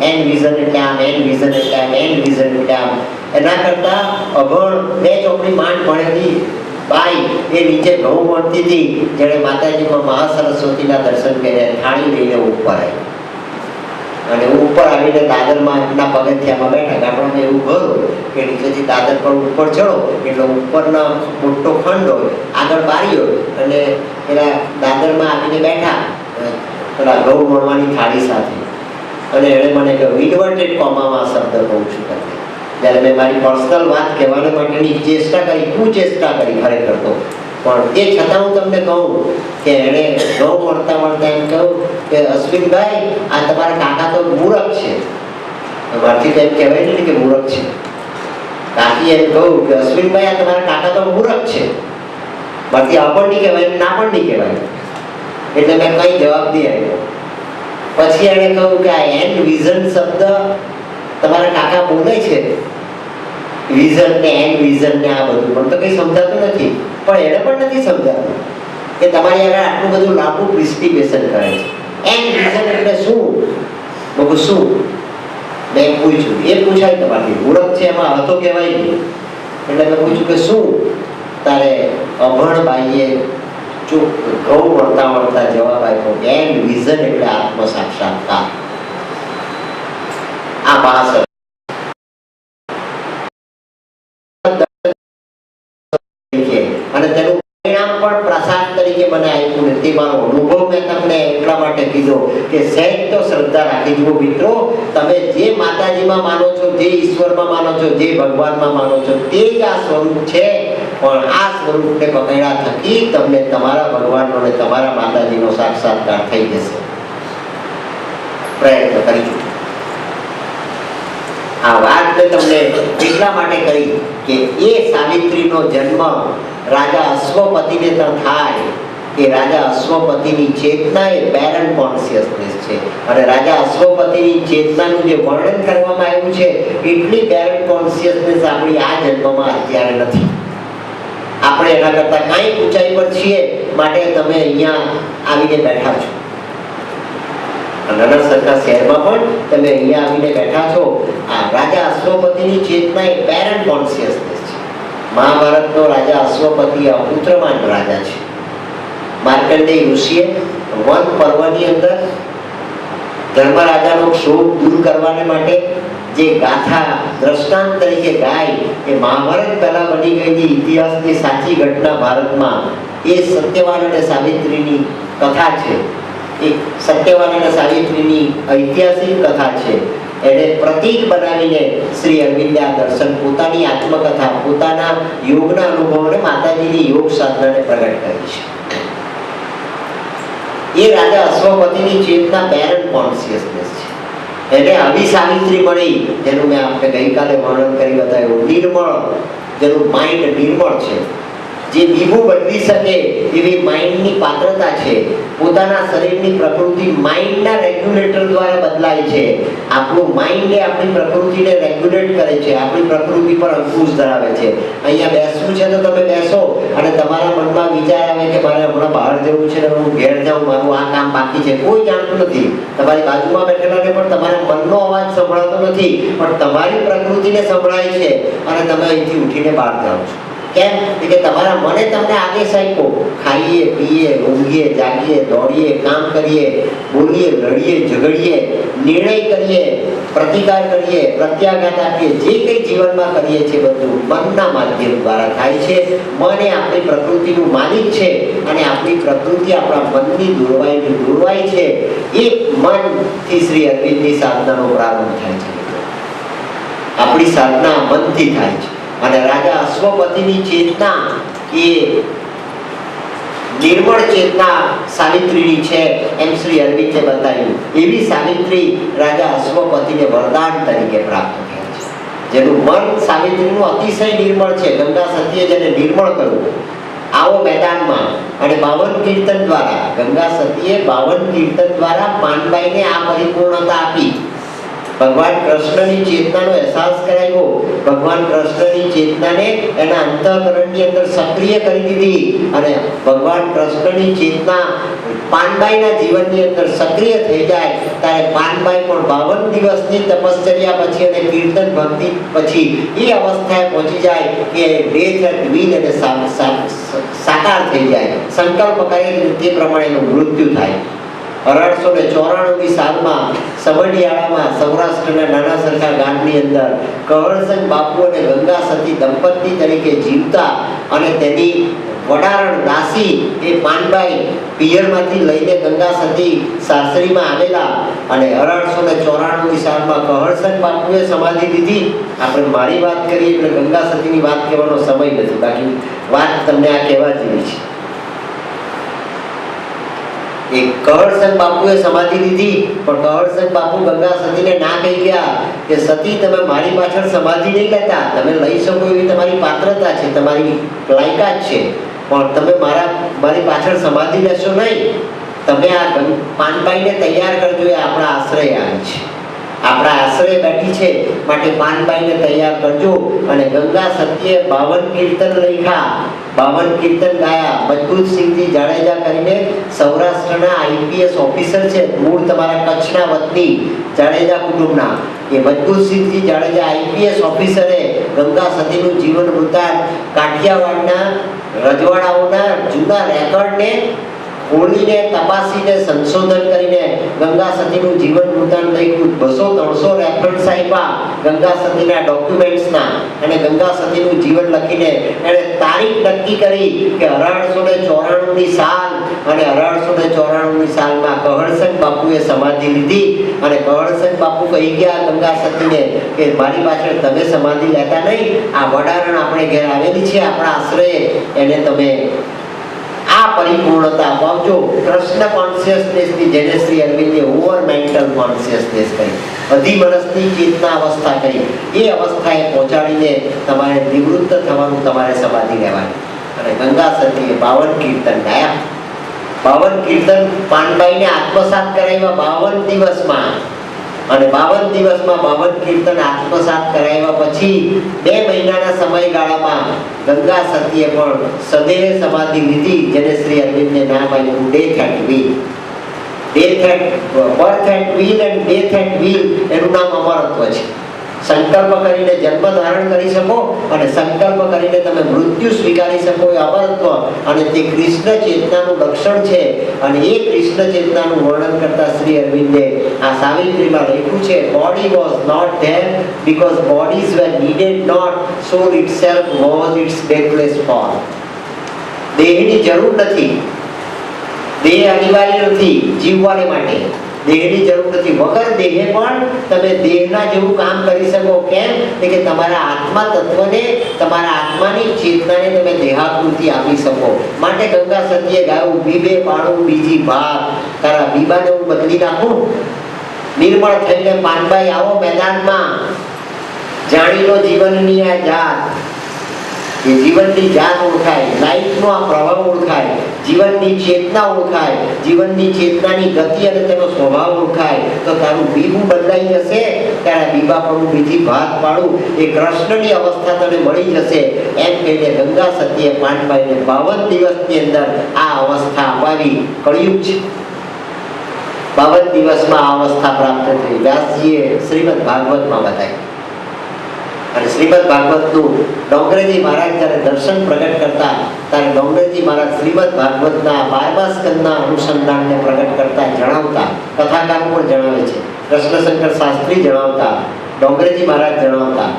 N vision એટલે આમ, N vision એટલે આમ, એન વિઝન એટલે આમ. એના કરતા અભણ 2 ચોપડી માંડ ભણેલી બાઈ એ નીચે ઘઉં વણતી હતી, જેણે માતાજીમાં મહાસરસ્વતીના દર્શન કર્યા, થાળી લઈને ઉપર આવી અને ઉપર આવીને દાદરમાં ના પગથિયામાં બેઠા. ગામડામાં એવું ઘર હોય કે નીચેથી દાદર પર ઉપર ચડો એટલે ઉપરના મોટો ખંડ હોય, આગળ બારી હોય અને પેલા દાદરમાં આવીને બેઠા પેલા ઘઉં વણવાની થાળી સાથે. અને એણે મને કહ્યું, ઇન્વર્ટેડ કોમામાં શબ્દ કહું છું તમને, જ્યારે મેં મારી પર્સનલ વાત કહેવા માટેની ચેષ્ટા કરી, કુચેષ્ટા કરી ખરેખર તો, પણ એ છતાં હું તમને કહું કે એણે ઘઉં વણતા વણતા એમ કહ્યું કે અશ્વિનભાઈ, આ તમારા કાકા તો મૂરખ છે. મારથી તો એમ કહેવાય ને કે મૂરખ છે. કાકી એમ કહું કે અશ્વિનભાઈ, આ તમારા કાકા તો મૂરખ છે. મારથી અપણ નહીં કહેવાય, ના પણ નહીં કહેવાય. એટલે મેં કઈ જવાબ નહીં આપ્યો. પછી એણે કહ્યું કે આ એન્ડ વિઝન શબ્દ તમારા કાકા બોલે છે, વિઝન ને એન્ડ વિઝન ને આ બધું પણ તો કઈ સમજાતું નથી. પણ એને પણ નથી સમજાતું કે તમારી આગળ આટલું બધું લાંબુ પ્રિસ્ક્રિપ્શન કરે છે. એન્ડ વિઝન એટલે શું? બહુ શું મેં પૂછ્યું, એ પૂછાય તમારી મૂર્ખ છે એમાં હતો કહેવાય નહીં. એટલે મેં પૂછ્યું કે શું? તારે અભણ બાઈએ ચૂપ ઘઉં વળતા વળતા જવાબ આપ્યો કે એન્ડ વિઝન એટલે આત્મ સાક્ષાત્કાર. આ ભાષા અને તેનું પરિણામ પણ પ્રસાદ તરીકે મને આપ્યું ને તે મારો અનુભવ મેં તમને એટલા માટે કીધો કે સહેજ તો શ્રદ્ધા રાખી જુઓ મિત્રો. તમે જે માતાજીમાં માનો છો, જે ઈશ્વરમાં માનો છો, જે ભગવાનમાં માનો છો, તે જ આ સ્વરૂપ છે. પણ આ સ્વરૂપને પકડ્યા થકી તમને તમારા ભગવાનનો અને તમારા માતાજીનો સાક્ષાત્કાર થઈ જશે. પ્રયત્ન કરીશું. આ વાત મેં તમને એટલા માટે કરી કે એ સાવિત્રીનો જન્મ રાજા અશ્વપતિને ત્યાં થાય કે રાજા અશ્વપતિની ચેતના એ પેરન્ટ કોન્શિયસનેસ છે. અને રાજા અશ્વપતિની ચેતનાનું જે વર્ણન કરવામાં આવ્યું છે, એટલી પેરન્ટ કોન્શિયસનેસ આપણી આ જન્મમાં અત્યારે નથી. આપણે એના કરતા કાંઈ ઊંચાઈ પર છીએ, માટે તમે અહીંયા આવીને બેઠા છો. નાના સરખા શહેરમાં પણ તમે અહીંયા આવીને બેઠા છો. આ રાજા અશ્વપતિની ચેતના એ પેરન્ટ કોન્શિયસનેસ છે. મહાભારતનો રાજા અશ્વપતિ અપુત્રમાન રાજા છે. માર્કંડેય ઋષિએ વન પર્વની અંદર ધર્મરાજાનો ક્ષોભ દૂર કરવાને માટે જે ગાથા દ્રષ્ટાંત તરીકે ગાય, એ મહાભારત પહેલા બની ગયેલી ઇતિહાસની સાચી ઘટના ભારતમાં એ સત્યવાન અને સાવિત્રીની કથા છે. એ સત્યવાન અને સાવિત્રીની ઐતિહાસિક કથા છે. એને પ્રતીક બનાવીને શ્રી અરવિંદે આ દર્શન, પોતાની આત્મકથા, પોતાના યોગના અનુભવોને, માતાજીની યોગ સાધનાને પ્રગટ કરી છે. એ રાજા અશ્વપતિની ચેતના પેરન્ટ કોન્શિયસનેસ છે. એને આવી સાવિત્રી મળી જેનું મેં આપણે ગઈકાલે વર્ણન કરી બતાવ્યું. નિર્મળ, જેનું માઇન્ડ નિર્મળ છે, જે વિભુ બદલી શકે એવી માઇન્ડની પાત્રતા છે. પોતાના શરીરની પ્રકૃતિ માઇન્ડના રેગ્યુલેટર દ્વારા બદલાય છે. આપણું માઇન્ડ એ આપણી પ્રકૃતિને રેગ્યુલેટ કરે છે, આપણી પ્રકૃતિ પર અંકુશ ધરાવે છે. અહીંયા બેસવું છે તો તમે બેસો અને તમારા મનમાં વિચાર આવે કે મારે હમણાં બહાર જવું છે, હું ઘેર જાઉં, મારું આ કામ બાકી છે. કોઈ જાણતું નથી. તમારી બાજુમાં બેઠેલાને પણ તમારા મનનો અવાજ સંભળાતો નથી, પણ તમારી પ્રકૃતિને સંભળાય છે અને તમે અહીંથી ઉઠીને બહાર જાઓ છો. કેમ કે તમારા મને તમને આદેશ આપ્યો, ખાઈએ, પીએ, ઊંઘીએ, જાગીએ, દોડીએ, કામ કરીએ, બોલીએ, લડીએ, ઝઘડીએ, નિર્ણય કરીએ, પ્રતિકાર કરીએ, પ્રત્યાઘાત આપીએ, જે કંઈ જીવનમાં કરીએ છીએ બધું મનના માધ્યમ દ્વારા થાય છે. મન એ આપણી પ્રકૃતિનું માલિક છે અને આપણી પ્રકૃતિ આપણા મનની દોરવાય છે. એ મનથી શ્રી અરવિંદની સાધનાનો પ્રારંભ થાય છે. આપણી સાધના મનથી થાય છે. અને રાજા અશ્વપતિની ચેતના એ નિર્મળ ચેતના સાવિત્રીની છે, એમ શ્રી અરવિંદે બતાવ્યું. એવી સાવિત્રી રાજા અશ્વપતિને વરદાન તરીકે પ્રાપ્ત થઈ છે. જેનું મન સાવિત્રીનું અતિશય નિર્મળ છે. ગંગા સતીએ જેને નિર્મળ કર્યું, આવો મેદાનમાં અને 52 કીર્તન દ્વારા, ગંગા સતીએ 52 કીર્તન દ્વારા પાનબાઈને આ પરિપૂર્ણતા આપી. ભગવાન કૃષ્ણની ચેતનાનો અહેસાસ કરાવ્યો, ભગવાન કૃષ્ણની ચેતનાને એના અંતઃકરણની અંદર સક્રિય કરી દીધી અને ભગવાન કૃષ્ણની ચેતના પાનબાઈના જીવનની અંદર સક્રિય થઈ જાય ત્યારે પાનબાઈ પણ 52 દિવસની તપશ્ચર્યા પછી અને કીર્તન ભક્તિ પછી એ અવસ્થાએ પહોંચી જાય કે ડેથ એટ વિલ અને સાકાર થઈ જાય, સંકલ્પ કરે તે પ્રમાણેનું મૃત્યુ થાય. 1894ની સાલમાં સવડિયાળામાં સૌરાષ્ટ્રના નાના સરખા ગામની અંદર કહળસંગ બાપુ અને ગંગા સતી દંપતી તરીકે જીવતા અને તેની વડારણ દાસી એ પાનબાઈ પિયરમાંથી લઈને ગંગા સતી સાસરીમાં આવેલા અને 1894ની સાલમાં કહળસંગ બાપુએ સમાધિ લીધી. આપણે મારી વાત કરીએ એટલે ગંગા સતીની વાત કહેવાનો સમય નથી, બાકી વાત તમને આ કહેવા જેવી છે. એક કહળસંગ બાપુએ સમાધિ લીધી પણ કહળસંગ બાપુ ગંગા સતીને ના કહી ગયા કે સતી તમે મારી પાછળ સમાધિ નહીં લેતા, તમે લઈ શકો એવી તમારી પાત્રતા છે, તમારી લાયકાત છે, પણ તમે મારી પાછળ સમાધિ લેશો નહીં. તમે આ પાનબાઈને તૈયાર કરજો, એ આપણા આશ્રય આવી છે, આપણા આશ્રય બેઠી છે, માટે પાનબાઈને તૈયાર કરજો. અને ગંગા સતીએ 52 કીર્તન લખ્યા, 52 કીર્તન ગાયા. મજબૂતસિંહજી જાડેજા કરીને સૌરાષ્ટ્રના આઈપીએસ ઓફિસર છે, મૂળ તમારા કચ્છના વતની જાડેજા કુટુંબના. એ મજબૂતસિંહજી જાડેજા આઈપીએસ ઓફિસરે ગંગા સતીનું જીવન વૃત્તાંત, કાઠિયાવાડના રજવાડાઓના જૂના રેકોર્ડને ખોલીને તપાસીને સંશોધન કરીને ગંગા સતીનું જીવન વૃત્તાંત લખ્યું. 200-300 રેફરન્સ આપ્યા ગંગા સતીના ડોક્યુમેન્ટ્સના અને ગંગા સતીનું જીવન લખીને એણે તારીખ નક્કી કરી કે 1894ની સાલ અને 1894ની સાલમાં કહળસંગ બાપુએ સમાધિ લીધી. અને કહળસંગ બાપુ કહી ગયા ગંગા સતીને કે મારી પાછળ તમે સમાધિ લેતા નહીં, આ વડારણ આપણે ઘેર આવેલી છે આપણા આશ્રયે, એને તમે આ પરિપૂર્ણતા અપાવજો. કૃષ્ણ કોન્શિયસનેસની જેને શ્રી અરવિંદે ઓવર મેન્ટલ કોન્શિયસનેસ કરી, અધિમનસની ચેતના અવસ્થા કરી, એ અવસ્થાએ પહોંચાડીને તમારે નિવૃત્ત થવાનું, તમારે સમાધિ લેવાની. અને ગંગા સતીએ 52 કીર્તન ગાયા. 52 કીર્તન પાનબાઈને આત્મસાત કરાવ્યા 52 દિવસમાં. અને 52 દિવસમાં 52 કીર્તન આત્મસાત કરાવ્યા પછી 2 મહિનાના સમયગાળામાં ગંગા સતીએ પણ સદેહ સમાધિ લીધી, જેને શ્રી અરવિંદે નામ આપ્યું death at will. Birth at will and death at will એનું નામ અમરત્વ છે. સંકલ્પ કરીને જન્મ ધારણ કરી શકો અને સંકલ્પ કરીને તમે મૃત્યુ સ્વીકારી શકો, એ અમરત્વ. અને તે કૃષ્ણ ચેતનાનું લક્ષણ છે. અને એ કૃષ્ણ ચેતનાનું વર્ણન કરતા શ્રી અરવિંદે આ સાવિત્રીમાં લખ્યું છે, body was not there because bodies were needed not, soul itself was its deathless form. દેહની જરૂર નથી, દેહ અનિવાર્ય નથી જીવવાને માટે, દેહની જરૂર નથી. વગર દેહે પણ તમે દેહના જેવું કામ કરી શકો. કેમ? કે તમારા આત્મા તત્વને, તમારા આત્માની ચેતનાને તમે દેહાકૃતિ આપી શકો. માટે ગંગા સતીએ ગાયું, બીબે પાડું બીજી ભાત, તારા બીબાને હું બદલી નાખું. નિર્મળ થઈને પાનબાઈ આવો મેદાનમાં, જાણી લો જીવનની આ જાત. એ જીવનની જાત ઓળખાય, લાઈફનો આ પ્રભાવ ઓળખાય, જીવનની ચેતના ઓળખાય, જીવનની ચેતનાની ગતિ અને તેનો સ્વભાવ ઓળખાય. તો તારું બીબું બદલાઈ જશે, ત્યારે બીબા પડું બીજી ભાત પાડું, એ કૃષ્ણની અવસ્થા તને મળી જશે. એમ કહીને ગંગા સતીએ પાનબાઈને 52 દિવસની અંદર આ અવસ્થા અપાવી. કળિયુગ છે, 52 દિવસમાં આ અવસ્થા પ્રાપ્ત થઈ. વ્યાસજીએ શ્રીમદ ભાગવતમાં બતાવી. અને શ્રીમદ ભાગવતનું ડોંગરેજી મહારાજ જ્યારે દર્શન પ્રગટ કરતા, ત્યારે ડોંગરેજી મહારાજ શ્રીમદ ભાગવતના 12મા સ્કંદના અનુસંધાનને પ્રગટ કરતા જણાવતા, કથાકારો પણ જણાવે છે, કૃષ્ણશંકર શાસ્ત્રી જણાવતા, ડોંગરેજી મહારાજ જણાવતા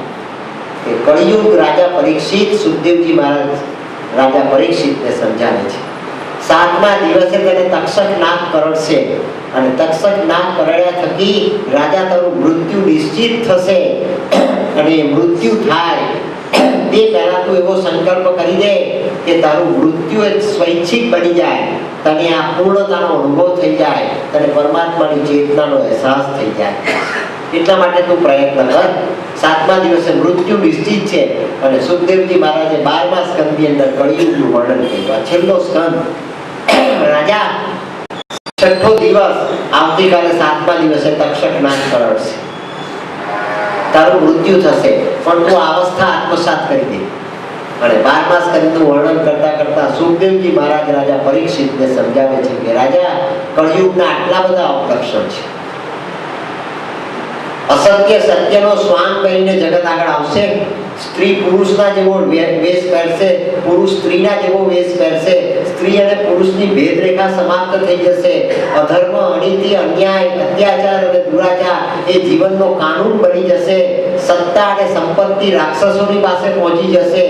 કે કળિયુગ રાજા પરીક્ષિત, સુખદેવજી મહારાજ રાજા પરીક્ષિતને સમજાવે છે. 7મા દિવસે તેને તક્ષક નાગ કરડશે અને તક્ષક નાગ કરડ્યા થકી રાજા તારું મૃત્યુ નિશ્ચિત થશે. અને મૃત્યુ થાય તે પહેલા તું એવો સંકલ્પ કરી દે કે તારું મૃત્યુ એક સ્વૈચ્છિક બની જાય, તને આ પૂર્ણતાનો અનુભવ થઈ જાય, તને પરમાત્માની ચેતનાનો અહેસાસ થઈ જાય. એટલા માટે તું પ્રયત્ન કર. 7મા દિવસે મૃત્યુ નિશ્ચિત છે. અને સુખદેવજી મહારાજે 12મા સ્કંદની અંદર કળિયુગનું વર્ણન કર્યું. આ છેલ્લો સ્કંદ. રાજા 6થો દિવસ આવતીકાલે 7મા દિવસે તક્ષક નાગ કરડશે. તારું મૃત્યુ થશે, પણ તું આ અવસ્થા આત્મસાત કરી દે. અને 12મા સ્કંદનું વર્ણન કરતા કરતા સુખદેવજી મહારાજ રાજા પરીક્ષિતને સમજાવે છે કે રાજા, કળિયુગના આટલા બધા અપલક્ષણ છે. અસત્ય સત્યનો સ્વાંગ કરીને જગત આગળ આવશે. સ્ત્રી પુરુષના જેવો વેશ પહેરશે, પુરુષ સ્ત્રીના જેવો વેશ પહેરશે. સ્ત્રી અને પુરુષની ભેદરેખા સમાપ્ત થઈ જશે. અધર્મ, અનીતિ, અન્યાય, અત્યાચાર અને દુરાચાર એ જીવનનો કાનૂન બની જશે. સત્તા અને સંપત્તિ રાક્ષસોની પાસે પહોંચી જશે.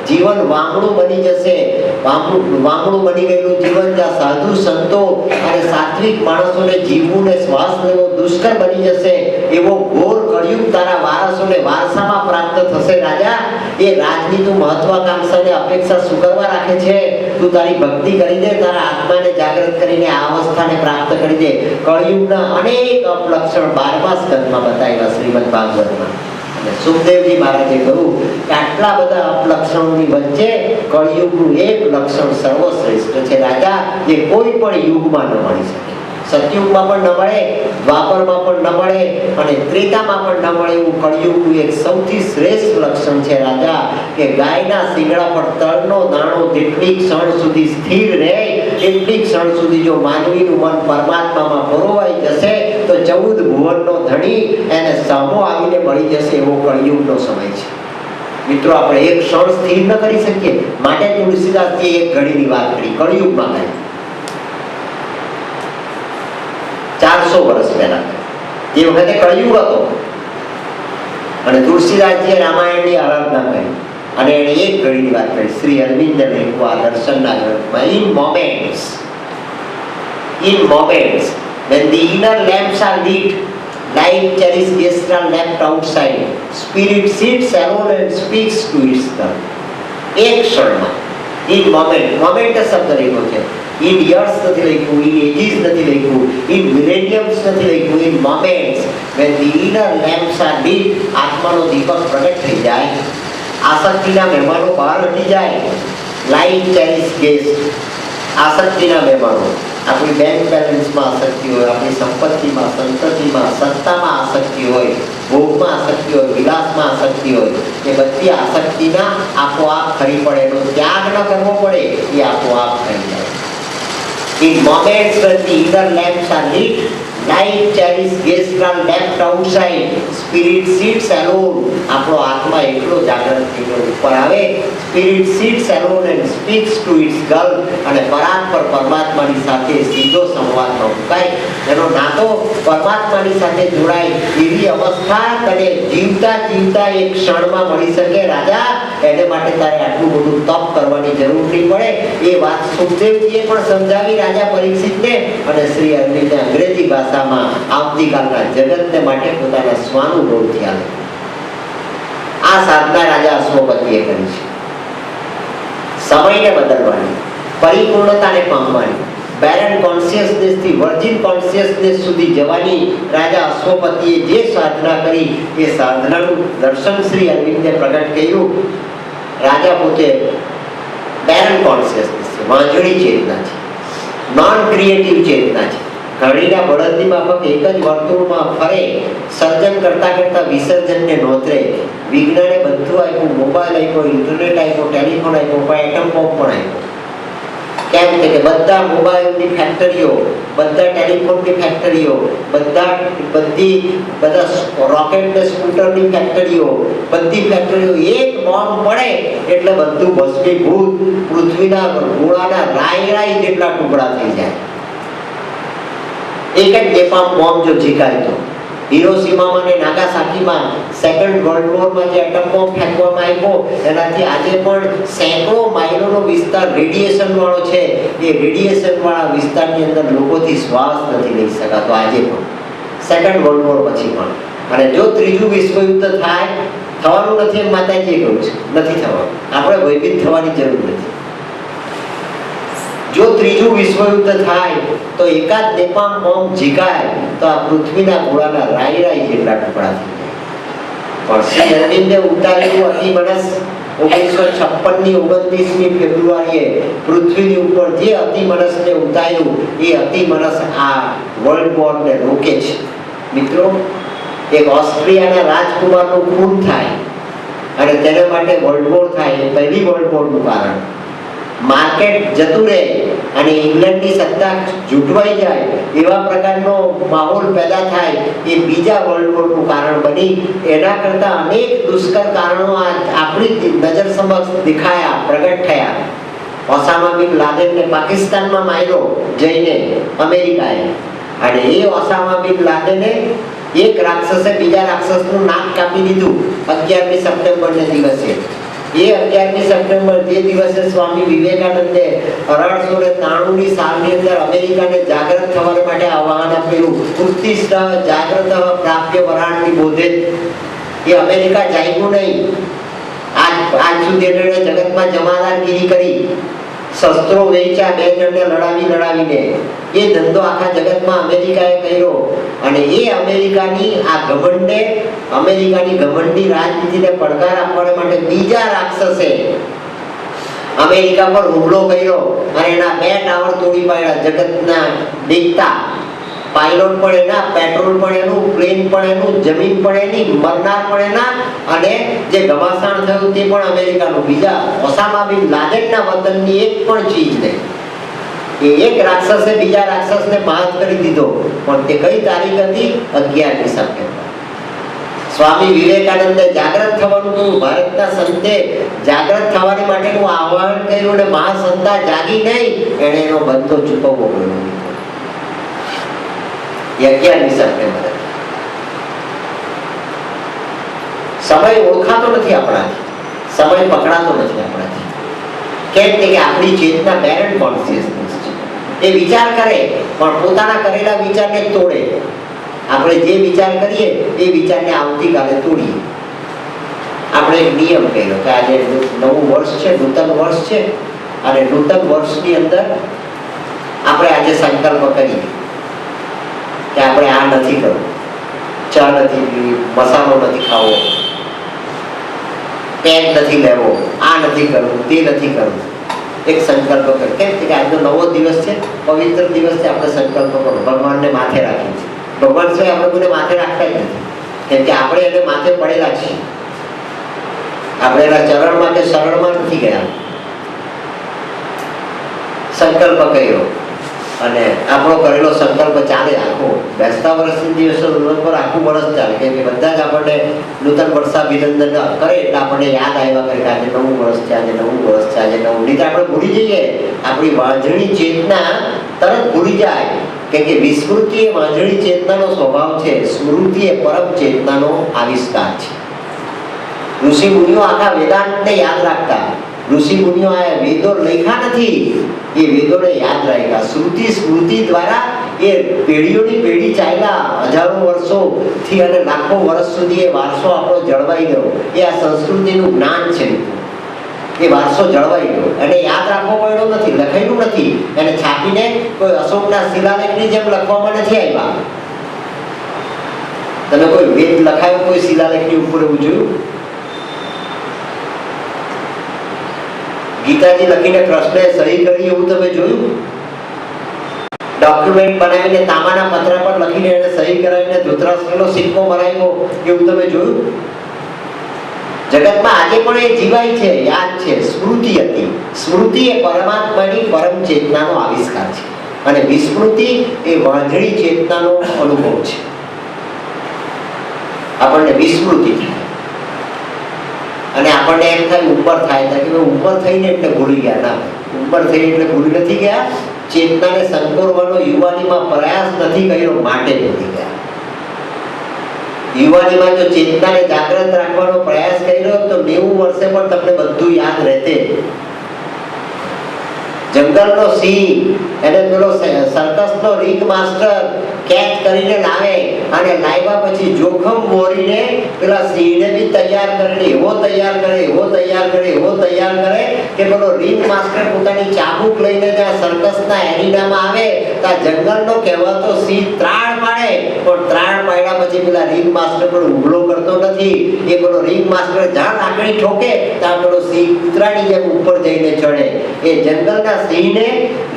જીવન વામણું બની જશે. વામણું બની ગયેલું જીવન જ્યાં સાધુ સંતો અને સાત્વિક માણસોને જીવવું ને શ્વાસ લેવો દુષ્કર બની જશે. એવો ઘોર કળિયુગ તારા વારસોને વારસામાં પ્રાપ્ત થશે. રાજા, એ રાજની તું મહત્વાકાંક્ષાને અપેક્ષા શું કરવા રાખે છે? તું તારી ભક્તિ કરી દે, તારા આત્માને જાગૃત કરીને આ અવસ્થાને પ્રાપ્ત કરી દે. કળિયુગના અનેક અપલક્ષણ 12મા સ્કંદમાં બતાવ્યા શ્રીમદ ભાગવતમાં. અને સુખદેવજી મહારાજે કહ્યું કે આટલા બધા અપલક્ષણોની વચ્ચે કળિયુગનું એક લક્ષણ સર્વશ્રેષ્ઠ છે રાજા, જે કોઈ પણ યુગમાં ન મળી શકે. સતયુગમાં પણ ન મળે, દ્વાપરમાં પણ ન મળે અને ત્રેતામાં પણ ન મળે એવું કળિયુગનું એક સૌથી શ્રેષ્ઠ લક્ષણ છે રાજા, કે ગાયના શિંગડા પર તલનો દાણો જેટલી ક્ષણ સુધી સ્થિર રહે એટલી ક્ષણ સુધી જો માનવીનું મન પરમાત્મામાં પરોવાઈ જશે તો 14 ભુવનનો ધણી એને સામો આવીને મળી જશે એવો કળિયુગનો સમય છે. મિત્રો, આપણે એક ક્ષણ સ્થિર ન કરી શકીએ, માટે તુલસીદાસજી એક ઘડીની વાત કરી કળિયુગમાં કરી 400 વર્ષ પહેલા. એ વખતે કળિયુગ હતો અને તુલસીદાસજીએ રામાયણની આરાધના કરી અને એને એક ઘડીની વાત કરી. શ્રી અરવિંદે લખ્યું આ દર્શનના ગ્રંથમાં, in moments when the inner lamps are lit like cherries guests are left outside, spirit sits alone and speaks to its God. એક ક્ષણમાં, in moment શબ્દ લખ્યો છે. in years નથી લખ્યું, in ages નથી લખ્યું, in millenniums નથી લખ્યું, in moments when the inner lamps are lit. આત્માનો દીપક પ્રગટ થઈ જાય, આસક્તિના મહેમાનો બહાર હટી જાય. લાઈક ચેરિસ ગેસ્ટ, આસક્તિના મહેમાનો, આપણી બેંક બેલેન્સમાં આસક્તિ હોય, આપણી સંપત્તિમાં, સંતતિમાં, સત્તામાં આસક્તિ હોય, ભોગમાં આસક્તિ હોય, વિલાસમાં આસક્તિ હોય, એ બધી આસક્તિના આપોઆપ ખરી પડે. એનો ત્યાગ ન કરવો પડે, એ આપોઆપ થઈ જાય. In moments when the inner lamps are lit, like cherries guests are left outside, spirit sits alone. આપણો આત્મા એકલો જાગૃત થઈને ઉપર આવે. Spirit sits alone and speaks to its girl. અને પરાત્પર પરમાત્માની સાથે સીધો સંવાદ મુકાય. એનો નાતો પરમાત્માની સાથે જોડાય એવી અવસ્થા તને જીવતા જીવતા એક ક્ષણમાં મળી શકે રાજા. એને માટે તારે આટલું બધું તપ કરવાની જરૂર નહીં પડે. એ વાત સુખદેવજીએ પણ સમજાવી રાજા પરીક્ષિતને, અને શ્રી અરવિંદે અંગ્રેજી ભાષામાં આવતીકાલના જગતને માટે પોતાના સ્વાનુભવથી આવે. આ સાધના રાજા અશ્વપતિએ કરી છે. સમયને બદલવાની, પરિપૂર્ણતાને પામવાની, બેરન કોન્શિયસનેસ થી વર્જિન કોન્શિયસનેસ સુધી જવાની રાજા અશ્વપતિએ જે સાધના કરી એ સાધનાનું દર્શન શ્રી અરવિંદે પ્રગટ કર્યું. રાજા પોતે બેરન કોન્શિયસનેસ છે, વાંજળી ચેતના છે, નોન ક્રિએટિવ ચેતના છે. ઘડીના બળદની માફક એક જ વર્તુળમાં ફરે, સર્જન કરતા કરતા વિસર્જનને નોતરે. વિજ્ઞાને બધું આપ્યું, મોબાઈલ આપ્યો, ઇન્ટરનેટ આપ્યો, ટેલિફોન આપ્યો, પણ એટમ બોમ્બ પણ આપ્યો. કેમ કે બધા મોબાઈલની ફેક્ટરીઓ, બધા ટેલિફોનની ફેક્ટરીઓ, બધા રોકેટ ને સ્કૂટરની ફેક્ટરીઓ, બધી ફેક્ટરીઓ એક બોમ્બ પડે એટલે બધું ભસ્મીભૂત, પૃથ્વીના ગોળાના રાઈ જેટલા ટુકડા થઈ જાય. એક જ નેપામ બોમ્બ જો ઝીકાય તો હિરોશીમામાં અને નાગાસાકીમાં સેકન્ડ વર્લ્ડ વોરમાં જે એટમ બોમ્બ ફેંકવામાં આવ્યો એનાથી આજે પણ સેંકડો માઇલોનો વિસ્તાર રેડિયેશન વાળો છે. એ રેડિયેશન વાળા વિસ્તારની અંદર લોકોથી શ્વાસ નથી લઈ શકાતો આજે પણ, સેકન્ડ વર્લ્ડ વોર પછી પણ. અને જો ત્રીજું વિશ્વયુદ્ધ થાય, થવાનું નથી એમ માતાજીએ કહ્યું છે, નથી થવાનું. આપણે ભયભીત થવાની જરૂર નથી. જો ત્રીજું વિશ્વયુદ્ધ થાય તો એકાદ નેપામ બોમ્બ ઝીકાય તો આ પૃથ્વીના ગોળાના રાઈ જેટલા ટુકડા થઈ જાય. પણ શ્રી અરવિંદે ઉતારેલું અતિમનસ 1956ની 29મી ફેબ્રુઆરીએ પૃથ્વીની ઉપર જે અતિમનસને ઉતાર્યું એ અતિમનસ આ વર્લ્ડ વોરને રોકે છે. મિત્રો, એક ઓસ્ટ્રિયાના રાજકુમારનું ખૂન થાય અને તેના માટે વર્લ્ડ વોર થાય, એ પહેલી વર્લ્ડ વોરનું કારણ. માર્કેટ જતું રહે અને ઇંગ્લેન્ડની સત્તા જૂટવાઈ જાય એવા પ્રકારનો માહોલ પેદા થાય, એ બીજા વર્લ્ડ વોરનું કારણ બની. એના કરતા અનેક દુષ્કર કારણો આપણી નજર સમક્ષ દેખાયા, પ્રગટ થયા. ઓસામા બિન લાદેનને પાકિસ્તાનમાં માર્યો જઈને અમેરિકાએ, અને એ ઓસામા બિન લાદેને એક રાક્ષસે બીજા રાક્ષસનું નાક કાપી દીધું 11મી સપ્ટેમ્બરને દિવસે. એ 11મી સપ્ટેમ્બર જે દિવસે સ્વામી વિવેકાનંદે 1893ની સાલની અંદર અમેરિકાને જાગૃત થવા માટે આહ્વાન આપેલું, ઉત્તિષ્ઠ જાગૃત પ્રાપ્ય વરાણની બોધે. એ અમેરિકા જાગ્યું નહીં. આજ સુધી એણે જગતમાં જમાદારગીરી કરી, શસ્ત્રો વેચ્યા, બે જણને લડાવીને. એ ધંધો આખા જગતમાં અમેરિકાએ કર્યો. અને એ અમેરિકાની આ ઘમંડે, અમેરિકાની ઘમંડી રાજનીતિને પડકાર આપવા માટે બીજા રાક્ષસે અમેરિકા પર હુમલો કર્યો અને એના 2 ટાવર તોડી પાડ્યા. જગતના દેખતા પાયલોટ પણ એના, પેટ્રોલ પણ એનું, પ્લેન પણ એનું, જમીન પણ એની, મરનાર પણ એના, અને જે ઘમાસાણ થયું તે પણ અમેરિકાનું. બીજા ઓસામા બિન લાદેનના વતનની એક પણ ચીજ નહીં. એ એક રાક્ષસે બીજા રાક્ષસને માત કરી દીધો. પણ તે કઈ તારીખ હતી? 11મી સપ્ટેમ્બર. સ્વામી વિવેકાનંદે જાગૃત થવાનું કહ્યું, ભારતના સંતે જાગૃત થવાની માટેનું આહ્વાન કર્યું, અને મહાસંતા જાગી નહીં, એણે એનો બંધો ચૂકવવો પડ્યો. 11મી સપ્ટેમ્બર. સમય ઓળખાતો નથી આપણાથી, સમય પકડાતો નથી આપણાથી. કેમ કે આપણી ચેતના બેરન્ટ કોન્શિયસનેસ છે. એ વિચાર કરે પણ પોતાના કરેલા વિચારને તોડે. આપણે જે વિચાર કરીએ એ વિચારને આવતીકાલે તોડીએ. આપણે એક નિયમ કર્યો કે આજે નવું વર્ષ છે, નૂતન વર્ષ છે, અને નૂતન વર્ષની અંદર આપણે આજે સંકલ્પ કરીએ કે આપણે આ નથી કરવું, ચા નથી પીવી, મસાલો નથી ખાવો, પેન નથી લેવો, આ નથી કરવું, તે નથી કરવું. એક સંકલ્પ કરે. કેમ કે આજનો નવો દિવસ છે, પવિત્ર દિવસ છે, આપણે સંકલ્પ કરો. ભગવાનને માથે રાખીએ છીએ. ભગવાન સિવાય આપણે કોઈને માથે રાખતા જ નથી, કેમ કે આપણે એને માથે પડેલા છીએ. આપણે એના ચરણમાં કે શરણમાં નથી ગયા. સંકલ્પ કર્યો અને આપણો કરેલો સંકલ્પ ચાલે આખો. બેસતા વર્ષની દિવસો પર આખું વર્ષ ચાલે, કેમ કે બધા જ આપણને નૂતન વર્ષાભિનંદન કરે એટલે આપણને યાદ આવ્યા કરે કે આજે નવું વર્ષ છે, આજે નવું વર્ષ છે, આજે નવું. નહીં તો આપણે ભૂલી જઈએ. આપણી વાંઝણી ચેતના તરત ભૂલી જાય, કેમ કે વિસ્મૃતિ એ વાંઝણી ચેતનાનો સ્વભાવ છે, સ્મૃતિ એ પરમ ચેતનાનો આવિષ્કાર છે. ઋષિ મુનિઓ આખા વેદાંતને યાદ રાખતા. ઋષિ મુનિઓ આ વેદો લખ્યા નથી, એ વેદોને યાદ રાખ્યા. શ્રુતિ સ્મૃતિ દ્વારા એ પેઢીઓની પેઢી ચાલ્યા, હજારો વર્ષોથી અને લાખો વર્ષ સુધી એ વારસો આપણો જળવાઈ ગયો. એ આ સંસ્કૃતિનું જ્ઞાન છે, એ વારસો જળવાઈ ગયો. એને યાદ રાખવો પડ્યો નથી, લખેલું નથી. એને છાપીને કોઈ અશોકના શિલાલેખની જેમ લખવામાં નથી આવ્યા. તમે કોઈ વેદ લખાયો કોઈ શિલાલેખની ઉપર એવું જોયું? ગીતાજી લખીને કૃષ્ણએ સહી કરી એવું તમે જોયું? ડોક્યુમેન્ટ બનાવીને તાંબાના પત્ર પર લખીને એને સહી કરાવીને ધૃતરાષ્ટ્રનો સિક્કો મરાવ્યો એવું તમે જોયું? જગતમાં આજે પણ એ જીવાય છે, યાદ છે. સ્મૃતિ હતી. સ્મૃતિ એ પરમાત્માની પરમ ચેતનાનો આવિષ્કાર છે, અને વિસ્મૃતિ એ વાંઝણી ચેતનાનો અનુભવ છે. આપણને વિસ્મૃતિ થાય અને આપણને એમ થાય ઉંમર થાય કે ઉંમર થઈને એટલે ભૂલી ગયા. ના, ઉંમર થઈ એટલે ભૂલી નથી ગયા. ચેતનાને સંકોરવાનો યુવાનીમાં પ્રયાસ નથી કર્યો માટે ભૂલી ગયા. યુવાનીમાં જો ચેતનાને જાગૃત રાખવાનો પ્રયાસ કર્યો તો 90 વર્ષે પણ તમને બધું યાદ રહેતે. જંગલનો સિંહ એને પેલો સર્કસનો રિંગ માસ્ટર કેચ કરીને લાવે અને લાવ્યા પછી જોખમ મોરીને પેલા સિંહને બી તૈયાર કરીને એવો તૈયાર કરે કે પેલો રિંગ માસ્ટર પોતાની ચાબુક લઈને ત્યાં સર્કસના એરિનામાં આવે તો આ જંગલનો કહેવાતો સિંહ ત્રાણ પાડે, પણ ત્રાણ પાડ્યા પછી પેલા રિંગ માસ્ટર પર હુમલો કરતો નથી. એ પેલો રિંગ માસ્ટર જ્યાં લાકડી ઠોકે ત્યાં પેલો સિંહ કૂતરાની જેમ ઉપર જઈને ચડે. એ જંગલના સિંહને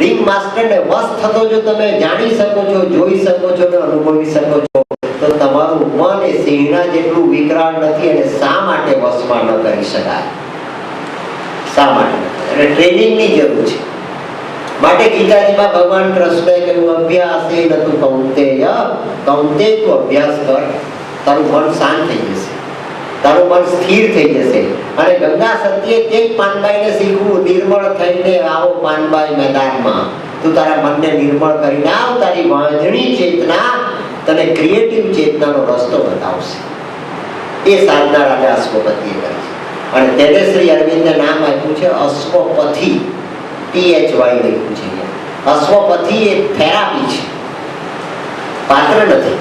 રિંગ માસ્ટરને વશ થતો જો તમે જાણી શકો છો, જોઈ શકો છો ને અનુભવી શકો છો તો તમારું મન એ સિંહના જેટલું વિકરાળ નથી અને શા માટે વશમાં ન કરી શકાય? શા માટે? અને ટ્રેનિંગની જરૂર છે. માટે ગીતાજીમાં ભગવાન કૃષ્ણએ કહ્યું અભ્યાસે નતું કૌંતેય, કૌંતેય તું અભ્યાસ કર, તારું મન શાંત થઈ જશે, તારું મન સ્થિર થઈ જશે. અને ગંગા સતીએ તે જ પાનબાઈને શીખવું, નિર્મળ થઈને આવો પાનબાઈ મેદાનમાં, તું તારા મનને નિર્મળ કરીને આવ, તારી વાંધણી ચેતના તને ક્રિએટિવ ચેતનાનો રસ્તો બતાવશે. એ સાધના રાજા અશ્વપતિએ કરી છે. અને તેને શ્રી અરવિંદે નામ આપ્યું છે અશ્વપથી, THY લખ્યું છે. અશ્વપથી એ થેરાપી છે, પાત્ર નથી.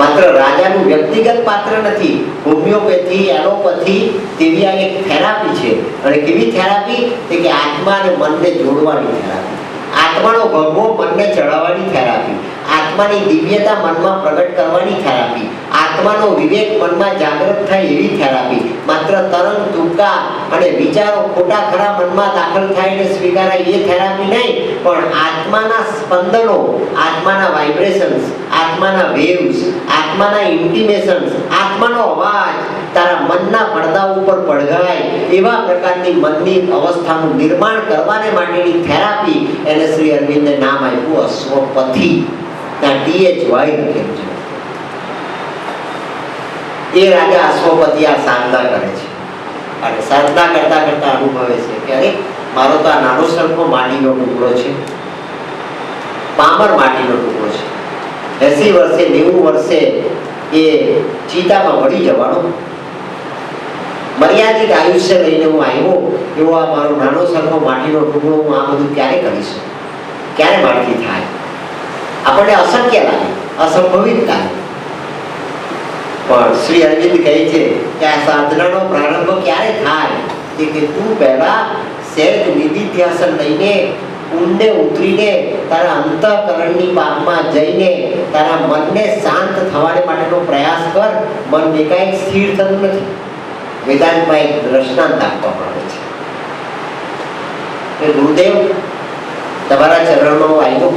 માત્ર રાજાનું વ્યક્તિગત પાત્ર નથી. હોમિયોપેથી, એલોપેથી તેવી આ એક થેરાપી છે. અને કેવી થેરાપી? કે આત્મા અને મનને જોડવાની થેરાપી, આત્માનો ભગવો મનને ચડાવવાની થેરાપી, આત્માની દિવ્યતા મનમાં પ્રગટ કરવાની થેરાપી, આત્માનો વિવેક મનમાં જાગૃત થાય એવી થેરાપી. માત્ર તરંગ તુક્કા અને વિચારો ખોટા ખરા મનમાં દાખલ થાય અને સ્વીકારાય એ થેરાપી નહીં, પણ આત્માના સ્પંદનો, આત્માના વાઇબ્રેશન્સ, આત્માના વેવ્સ, આત્માના ઇન્ટિમેશન્સ, આત્માનો અવાજ તારા મનના પડદા ઉપર પડઘાય એવા પ્રકારની મનની અવસ્થાનું નિર્માણ કરવાને માટેની થેરાપી, એને શ્રી અરવિંદે નામ આપ્યું અશ્વપથી. ત્યાં THY લખેલું છે. એ રાજા અશ્વપતિ આ સાધના કરે છે. અને સાધના કરતા કરતા અનુભવે છે કે અરે મારો તો આ નાનો સરખો માટીનો ટુકડો છે, પામર માટીનો ટુકડો છે. 80 વર્ષે 90 વર્ષે એ ચિતામાં વળી જવાનો, મર્યાદિત આયુષ્ય લઈને હું આવ્યો એવો આ મારો નાનો સરખો માટીનો ટુકડો, હું આ બધું ક્યારે કરીશ? ક્યારે મારાથી થાય? આપણને અશક્ય લાગે, અસંભવિત લાગે. પણ શ્રી અરવિંદ કહે છે કે આ સાધનાનો પ્રારંભ ક્યારે થાય? કે તું પહેલા સહેજ નિધિધ્યાસન લઈને ઊંડે ઉતરીને તારા અંતઃકરણની પાકમાં જઈને તારા મનને શાંત થવાને માટેનો પ્રયાસ કર. મન એકાએક સ્થિર થતું નથી. વેદાંતમાં એક દ્રષ્ટાંત આપવામાં આવે છે કે ગુરુદેવ તમારા ચરણમાં આવ્યો,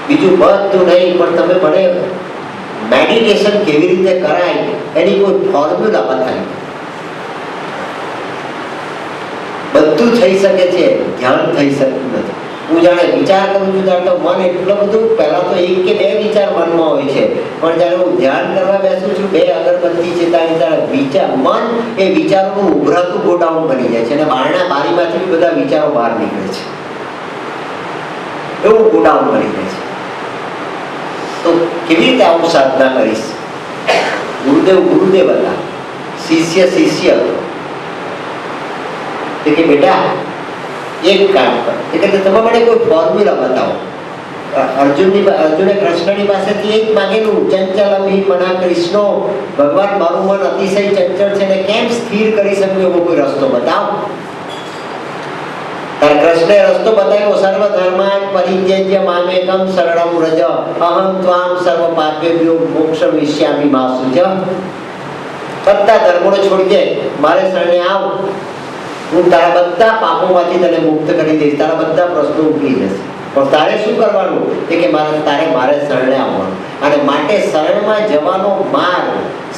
બીજું બધું નહીં, પણ તમે મને મેડિટેશન કેવી રીતે કરાય એની કોઈ ફોર્મ્યુલા બતાવી. બધું થઈ શકે છે, ધ્યાન થઈ શકતું નથી. હું જાણે વિચાર કરું છું ત્યારે તો મન એટલું બધું, પહેલા તો 1 કે 2 વિચાર મનમાં હોય છે, પણ જ્યારે હું ધ્યાન કરવા બેસું છું 2 અગરબત્તી ચેતાની ત્યારે વિચાર, મન એ વિચારોનું ઉભરાતું ગોડાઉન બની જાય છે. અને બારણા બારીમાંથી બધા વિચારો બહાર નીકળે છે, એવું ગોડાઉન બની જાય છે. તો કેવી રીતે આવું સાધના કરીશ? ગુરુદેવ ગુરુદેવ હતા, શિષ્ય શિષ્ય હતો. કે બેટા એક કામ કર, એટલે તમે મને કોઈ ફોર્મ્યુલા બતાવો. અર્જુને કૃષ્ણની પાસેથી એક માંગેલું, ચંચલમ હિ મના કૃષ્ણો, ભગવાન મારું મન અતિશય ચંચળ છે ને કેમ સ્થિર કરી શકું એવો કોઈ રસ્તો બતાવો. કૃષ્ણે રસ્તો બતાવ્યો, સર્વ ધર્માન પરિત્યજ્ય મામેકમ શરણમ વ્રજ અહં ત્વામ સર્વ પાપેભ્યો મોક્ષયિષ્યામિ મા શુચઃ. બધા ધર્મોને છોડી દે, મારે શરણે આવ, હું તારા બધા પાપોમાંથી તને મુક્ત કરી દઈશ, તારા બધા પ્રશ્નો ઉકેલી જશે. પણ તારે શું કરવાનું? કે મારે શરણે આવવાનું. અને માટે શરણમાં જવાનો માર્ગ,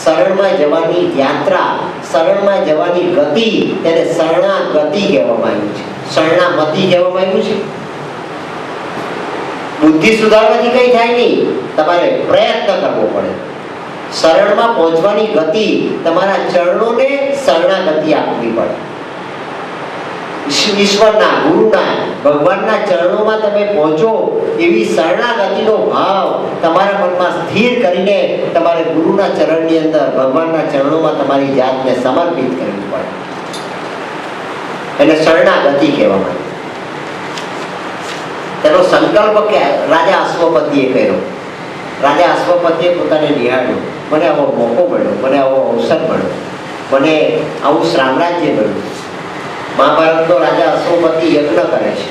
શરણમાં જવાની યાત્રા, શરણમાં જવાની ગતિ, તેને શરણાગતિ કહેવામાં આવ્યું છે, શરણામતિ કહેવામાં આવ્યું છે. બુદ્ધિ સુધારવાથી કઈ થાય નહીં, તમારે પ્રયત્ન કરવો પડે. શરણમાં પહોંચવાની ગતિ, તમારા ચરણોને શરણાગતિ આપવી પડે. ઈશ્વરના, ગુરુના, ભગવાનના ચરણોમાં તમે પહોંચો એવી શરણાગતિનો ભાવ તમારા મનમાં સ્થિર કરીને તમારે ગુરુના ચરણની અંદર, ભગવાનના ચરણોમાં તમારી જાતને સમર્પિત કરવી પડે. એને શરણાગતિ કહેવામાં આવે. તેનો સંકલ્પ કે રાજા અશ્વપતિએ કર્યો. રાજા અશ્વપતિએ પોતાને નિહાળ્યું, મને આવો મોકો મળ્યો, મને આવો અવસર મળ્યો, મને આવું સામ્રાજ્ય મળ્યું. મહાભારતનો રાજા અશ્વપતિ યજ્ઞ કરે છે,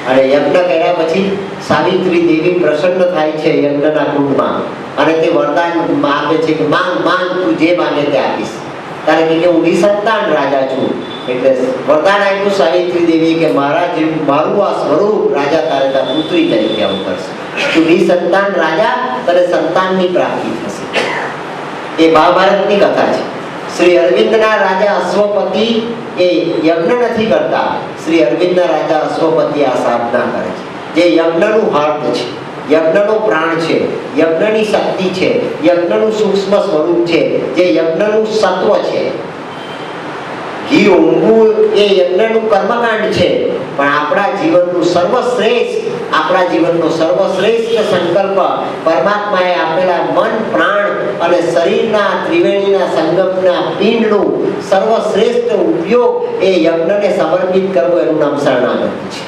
અને યજ્ઞ કર્યા પછી સાવિત્રી દેવી પ્રસન્ન થાય છે યજ્ઞના કુંડમાં, અને તે વરદાન માગે છે કે માંગ માંગ, તું જે માગે તે આપીશ. કારણ કે હું નિસંતાન રાજા છું. એટલે વરદાન આપ્યું સાવિત્રી દેવી કે મારું આ સ્વરૂપ રાજા તારે તાર પુત્રી તરીકે અવતરશે. તું નિસંતાન રાજા, તને સંતાનની પ્રાપ્તિ થશે. એ મહાભારતની કથા છે. શ્રી અરવિંદના રાજા અશ્વપતિ એ યજ્ઞ નથી કરતા. શ્રી અરવિંદના રાજા અશ્વપતિ આ સાધના કરે છે, જે યજ્ઞનું હાર્દ છે, યજ્ઞનો પ્રાણ છે, યજ્ઞની શક્તિ છે, યજ્ઞનું સૂક્ષ્મ સ્વરૂપ છે, જે યજ્ઞનું સત્વ છે. ઘી ઊંઘવું એ યજ્ઞનું કર્મકાંડ છે. પણ આપણા જીવનનું સર્વશ્રેષ્ઠ સંકલ્પ પરમાત્માએ આપેલા મન, પ્રાણ અને શરીરના ત્રિવેણીના સંગમના પિંડનું સર્વશ્રેષ્ઠ ઉપયોગ એ યજ્ઞને સમર્પિત કરવો, એનું નામ શરણાગતિ છે.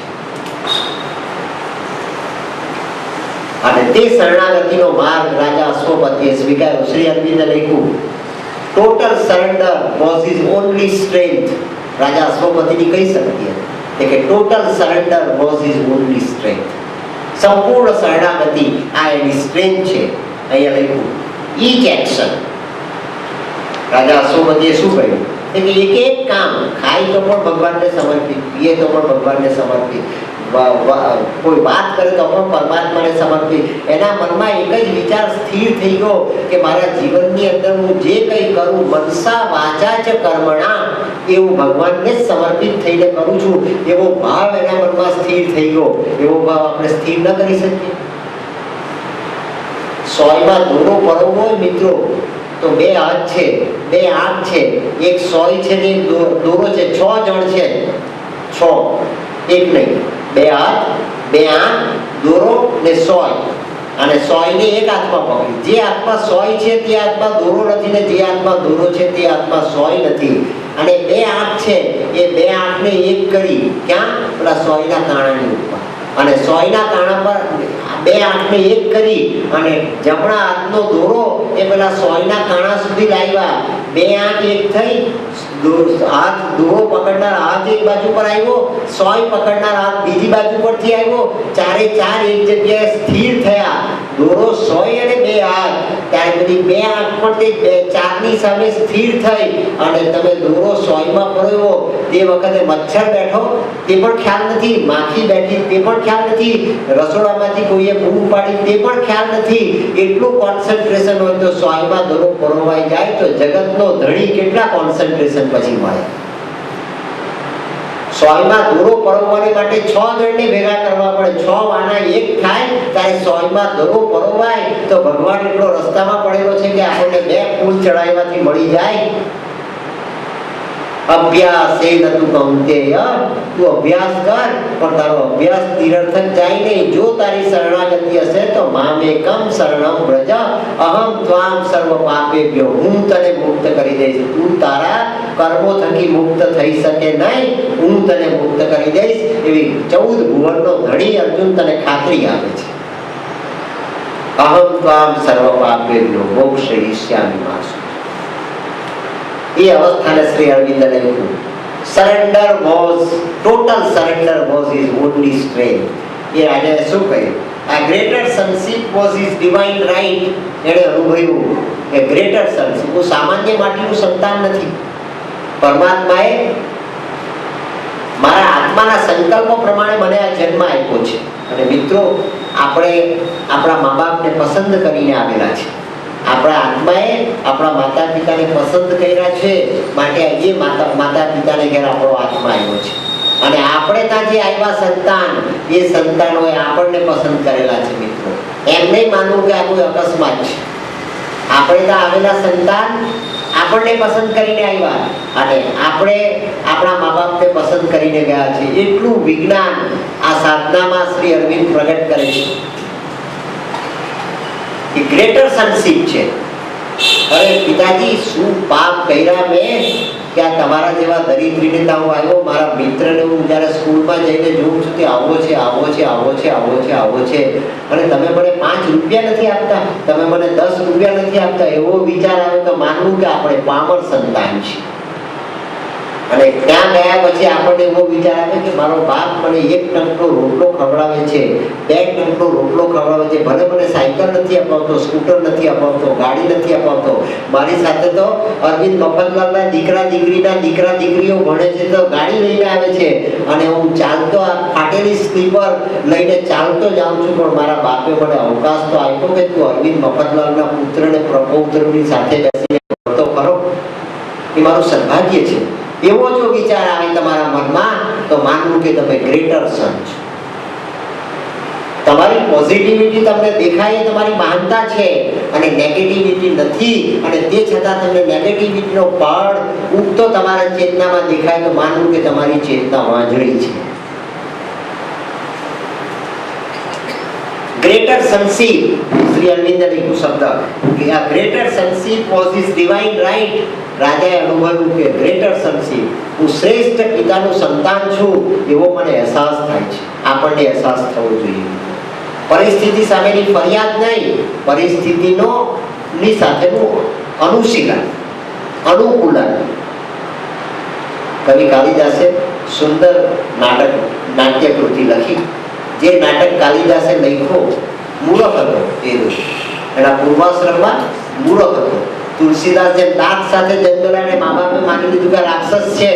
અને તે શરણાગતિનો માર્ગ રાજા અશ્વપતિએ સ્વીકાર્યો. શ્રી અરવિંદે લખ્યું, total surrender was his only strength. રાજા અશ્વપતિની કઈ શક્તિ હતી કે total surrender was his only strength. સંપૂર્ણ શરણાગતિ આ એની સ્ટ્રેન્થ છે. અહીંયા લખ્યું, ઈચ એક્શન. રાજા અશ્વપતિએ શું કહ્યું કે એક એક કામ, ખાય તો પણ ભગવાનને સમર્પિત, પીએ તો પણ ભગવાનને સમર્પિત, કોઈ વાત કરે તો પણ પરમાત્માને સમર્પિત. એના મનમાં એક જ વિચાર સ્થિર થઈ ગયો કે મારા જીવનની અંદર હું જે કંઈ કરું, મનસા વાચા ચ કર્મણા, એવું ભગવાનને જ સમર્પિત થઈને કરું છું, એવો ભાવ એના મનમાં સ્થિર થઈ ગયો. એવો ભાવ આપણે સ્થિર ન કરી શકીએ. સોયમાં દોરો પરવવો હોય મિત્રો, તો 2 હાથ છે, 2 આંખ છે, એક સોય છે ને એક દોરો છે. 6 જણ છે, 6, એક નહીં, 2 હાથ, 2 આંખ, દોરો ને સોય. અને સોયને એક હાથમાં પકડી. જે હાથમાં સોય છે તે હાથમાં દોરો નથી, ને જે હાથમાં દોરો છે તે હાથમાં સોય નથી. અને 2 આંખ છે, એ 2 આંખને એક કરી, ક્યાં? પેલા સોયના કાણાની ઉપર. અને સોયના કાણા પર 2 આંખને એક કરી અને જમણા હાથનો દોરો એ પેલા સોયના કાણા સુધી લાવ્યા. 2 આંખ એક થઈ, હાથ દોરો પકડનાર હાથ એક બાજુ પર આવ્યો, સોય પકડનાર હાથ બીજી બાજુ પરથી આવ્યો. 4 એક જગ્યાએ સ્થિર થયા. દોરો, સોય અને 2 હાથ. ત્યારે બધી 2 આંખ પણ તે 4ની સામે સ્થિર થઈ. અને તમે દોરો સોયમાં પરોવ્યો તે વખતે મચ્છર બેઠો તે પણ ખ્યાલ નથી, માખી બેઠી તે પણ ખ્યાલ નથી, રસોડામાંથી કોઈએ બૂમ પાડી તે પણ ખ્યાલ નથી. એટલું કોન્સન્ટ્રેશન હોય તો સોયમાં દોરો પરોવાઈ જાય તો જગતનો ધણી કેટલા કોન્સન્ટ્રેશન પછી મળે. સોયમાં દોરો પરોવવાને માટે 6 જણને ભેગા કરવા પડે. 6 વાના એક થાય ત્યારે સોયમાં દોરો પરોવાય. તો ભગવાન એટલો રસ્તામાં પડેલો છે કે આપણને 2 ફૂલ ચડાવવાથી મળી જાય. અભ્યાસ એ નતું કૌંતેય, તું અભ્યાસ કર, પણ તારો અભ્યાસ નિરર્થક જાય નહીં. જો તારી શરણાગતિ હશે તો મામેકમ શરણમ વ્રજ અહમ ત્વામ સર્વ પાપેભ્યો, હું તને મુક્ત કરી દઈશ. તું તારા કર્મો થકી મુક્ત થઈ શકે નહીં, હું તને મુક્ત કરી દઈશ. એવી 14 ભુવનનો ધણી અર્જુન તને ખાતરી આપે છે. અહમ ત્વામ સર્વ પાપેભ્યો મોક્ષયિષ્યામિ મા શુચિ. એ અવસ્થાને શ્રી અરવિંદે લખ્યું, surrender was, total surrender was his only strength. એ રાજાએ શું કહ્યું? આ greater sonship was his divine right. એણે અનુભવ્યું કે ગ્રેટર સનશીપ, હું સામાન્ય માટીનું સંતાન નથી. પરમાત્માએ મારા આત્માના સંકલ્પો પ્રમાણે મને આ જન્મ આપ્યો છે. અને મિત્રો, આપણે આપણા મા બાપને પસંદ કરીને આવેલા છે. આપણા આત્માએ આપણા માતા પિતાને પસંદ કર્યા છે, માટે એ માતા પિતાને ઘેર આપણો આત્મા આવ્યો છે. અને આપણે ત્યાં જે આવ્યા સંતાન, એ સંતાનોએ આપણને પસંદ કરેલા છે. મિત્રો, એમ નહીં માનવું કે આ કોઈ અકસ્માત છે. આપણે ત્યાં આવેલા સંતાન આપણને પસંદ કરીને આવ્યા, અને આપણે આપણા મા બાપને પસંદ કરીને ગયા છે. એટલું વિજ્ઞાન આ સાધનામાં શ્રી અરવિંદ પ્રગટ કરે છે. ગ્રેટર સનશીપ છે. અરે પિતાજી, શું પાપ કર્યા મેં કે આ તમારા જેવા દરિદ્રીને હું આવ્યો. મારા મિત્રને હું જ્યારે સ્કૂલમાં જઈને જોઉં છું કે આવો છે, આવો છે, આવો છે, આવો છે, આવો છે, અને તમે મને 5 રૂપિયા નથી આપતા, તમે મને 10 રૂપિયા નથી આપતા. એવો વિચાર આવે તો માનવું કે આપણે પામર સંતાન છીએ. અને ત્યાં ગયા પછી આપણને એવો વિચાર આવે કે મારો બાપ મને 1 ટંકનો રોટલો ખવડાવે છે, 2 ટંકનો રોટલો ખવડાવે છે, ભલે મને સાયકલ નથી અપાવતો, સ્કૂટર નથી અપાવતો, ગાડી નથી અપાવતો, મારી સાથે તો અરવિંદ મફતલાલના દીકરા દીકરીઓ ભણે છે તો ગાડી લઈને આવે છે, અને હું ચાલતો આ ફાટેલી સ્લીપર લઈને ચાલતો જાઉં છું, પણ મારા બાપે મને અવકાશ તો આપ્યો કે તું અરવિંદ મફતલાલના પુત્રને પ્રપૌત્રની સાથે બેસીને ભણતો ખરો. એ મારું સદભાગ્ય છે. એવો જો વિચાર આવે તમારા મનમાં તો માનવું કે તમે ગ્રેટર સન છો. તમારી પોઝિટિવિટી તમને દેખાય એ તમારી મહાનતા છે, અને નેગેટિવિટી નથી, અને તે છતાં તમને નેગેટિવિટીનો પડ ઉગતો તમારા ચેતનામાં દેખાય તો માનવું કે તમારી ચેતના વાંજળી છે. ગ્રેટર સનશીપ, શ્રી અરવિંદે લખ્યું શબ્દ કે આ greater sonship was his divine right. રાજાએ અનુભવ્યું કે ગ્રેટર સનશીપ, હું શ્રેષ્ઠ પિતાનું સંતાન છું એવો મને અહેસાસ થાય છે. આપણને અહેસાસ થવો જોઈએ. પરિસ્થિતિ સામેની ફરિયાદ નહીં, પરિસ્થિતિનો ની સાથેનું અનુશીલન, અનુકૂલન. કવિ કાલિદાસે સુંદર નાટ્યકૃતિ લખી. જે નાટક કાલિદાસે લખ્યો મૂરખ હતો, એના પૂર્વાશ્રમમાં મૂરખ હતો. તુલસીદાસ જે દાંત સાથે જન્મેલા મા બાપે માની લીધું કે રાક્ષસ છે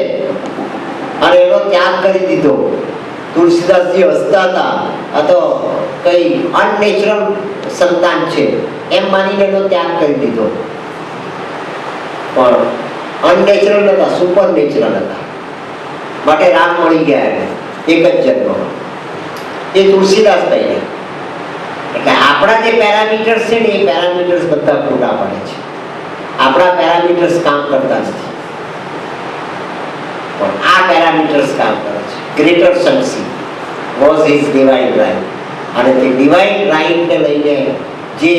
અને એનો ત્યાગ કરી દીધો. તુલસીદાસજી હસતા હતા, આ તો કઈ અનનેચરલ સંતાન છે એમ માનીને એનો ત્યાગ કરી દીધો. પણ અનનેચરલ નતા, સુપર નેચરલ હતા. માટે રામ મળી ગયા એને એક જ જન્મમાં. એ તુલસીદાસ કહ્યા. એટલે આપણા જે પેરામીટર્સ છે ને એ પેરામીટર્સ બધા ખોટા પડે છે. આપણા પેરામીટર્સ કામ કરતા નથી, પણ આ પેરામીટર્સ કામ કરે છે. Greater sonship was his divine right. અને તે ડિવાઇન રાઇટને લઈને જે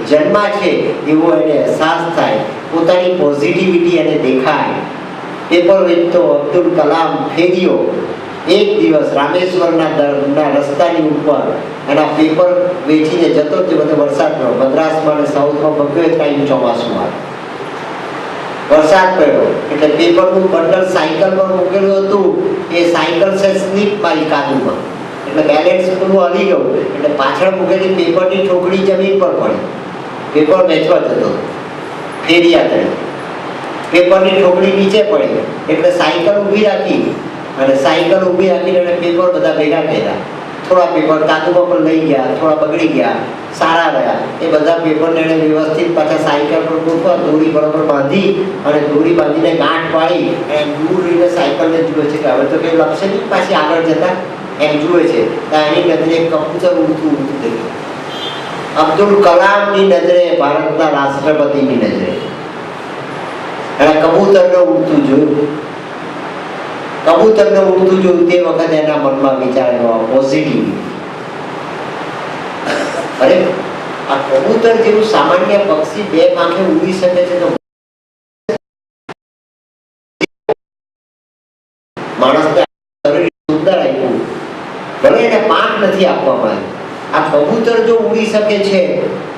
જન્મા છે એવો એને અહેસાસ થાય, પોતાની પોઝિટિવિટી એને દેખાય. પેપર વેચતો અબ્દુલ કલામ ફેર્યો એક દિવસ રામેશ્વરના રસ્તાની ઉપર એના પેપર વેચીને જતો જ બધો વરસાદનો મદ્રાસમાં અને સાઉથમાં ભવ્ય ટાઈમ ચોમાસું આવે. વરસાદ પડ્યો એટલે પેપરનું બંડલ સાયકલ પર મૂકેલું હતું, એ સાયકલ છે સ્લીપ મારી કાદુમાં, એટલે બેલેન્સ પૂરું હલી ગયું, એટલે પાછળ મૂકેલી પેપરની ઠોકડી જમીન પર પડી. પેપર વેચવા જતો ફેરિયા તરીકે પેપરની ઠોકડી નીચે પડી, એટલે સાયકલ ઊભી રાખી, અને સાયકલ ઊભી રાખીને એને પેપર બધા ભેગા કર્યા. થોડા પેપર કાદુમાં પણ લઈ ગયા, થોડા બગડી ગયા, સારા રહ્યા. એ બધા પેપરને એને વ્યવસ્થિત પાછા સાયકલ પર મૂકવા દોરી બરોબર બાંધી, અને દોરી બાંધીને ગાંઠ પાડી અને દૂર રહીને સાયકલને જુએ છે કે હવે તો કંઈ લપશે નહીં પાછી આગળ જતા, એમ જુએ છે. તો એની નજરે કબૂતર ઉડતું દેખ્યું. અબ્દુલ કલામની નજરે, ભારતના રાષ્ટ્રપતિની નજરે એને કબૂતરને ઉડતું જોયું. કબૂતરને ઉડતું જોયું તે વખતે એના મનમાં વિચાર આવ્યો પોઝિટિવ. અરે આ કબૂતર જેવું સામાન્ય પક્ષી 2 પાંખે ઉડી શકે છે તો માણસને સુંદર આપ્યું, ભલે એને પાંખ નથી આપવામાં આવી. આ કબૂતર જો ઉડી શકે છે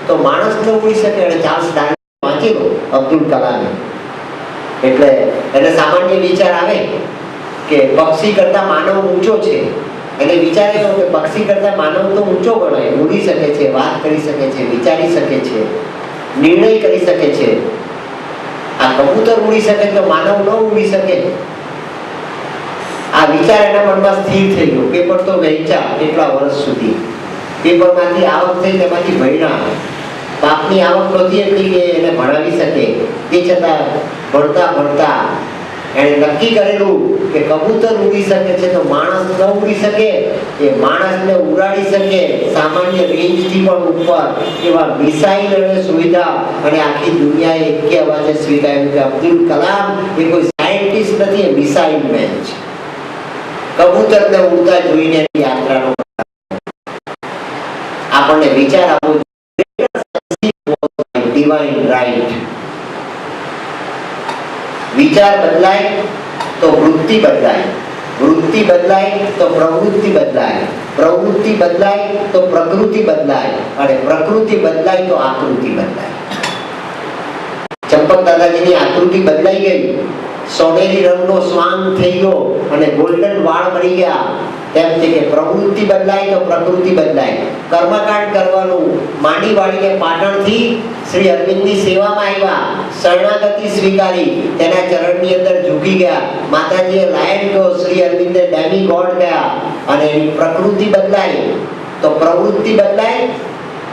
તો માણસ તો ઉડી શકે. અને ચાર્લ્સ ડાર્વિન વાંચેલો અબ્દુલ કલામે, એટલે એને સામાન્ય વિચાર આવે કે પક્ષી કરતા માનવ ઊંચો છે. એટલે વિચારેલો કે પક્ષી કરતા માનવ તો ઊંચો ગણાય, ઉડી શકે છે, વાત કરી શકે છે, વિચારી શકે છે, નિર્ણય કરી શકે છે. આ કબૂતર ઉડી શકે તો માનવ ન ઉડી શકે. આ વિચાર એના મનમાં સ્થિર થઈ ગયો. પેપર તો વેચ્યા કેટલા વર્ષ સુધી, પેપરમાંથી આવક થઈ, તેમાંથી ભણ્યા. બાપની આવક નહોતી એટલી કે એને ભણાવી શકે, તે છતાં ભણતા ભણતા એણે નક્કી કરેલું કે કબૂતર ઉડી શકે છે તો માણસ ન ઉડી શકે, એ માણસને ઉડાડી શકે સામાન્ય રેન્જથી પણ ઉપર. એવા મિસાઇલ અને સુવિધા અને આખી દુનિયાએ એકે અવાજે સ્વીકાર્યું કે અબ્દુલ કલામ એ કોઈ સાયન્ટિસ્ટ નથી, એ મિસાઇલ મેન છે. કબૂતરને ઉડતા જોઈને યાત્રાનો આપણને વિચાર આપવો ડિવાઇન રાઇટ. વિચાર બદલાય તો વૃત્તિ બદલાય, વૃત્તિ બદલાય તો પ્રવૃત્તિ બદલાય, પ્રવૃત્તિ બદલાય તો પ્રકૃતિ બદલાય, અને પ્રકૃતિ બદલાય તો આકૃતિ બદલાય. ચંપક દાદાજીની આકૃતિ બદલાઈ ગઈ સોનેરી રંગનો શ્વાન થઈ ગયો અને ગોલ્ડન વાળ મળી ગયા. તેમ છે કે પ્રવૃત્તિ બદલાય તો પ્રકૃતિ બદલાય. કર્મકાંડ કરવાનું માંડી વાળીને પાટણથી શ્રી અરવિંદની સેવામાં આવ્યા, શરણાગતિ સ્વીકારી, તેના ચરણની અંદર ઝૂકી ગયા. માતાજીએ લાયન કહો, શ્રી અરવિંદે ડેમી ગોડ ગયા. અને એની પ્રકૃતિ બદલાય તો પ્રવૃત્તિ બદલાય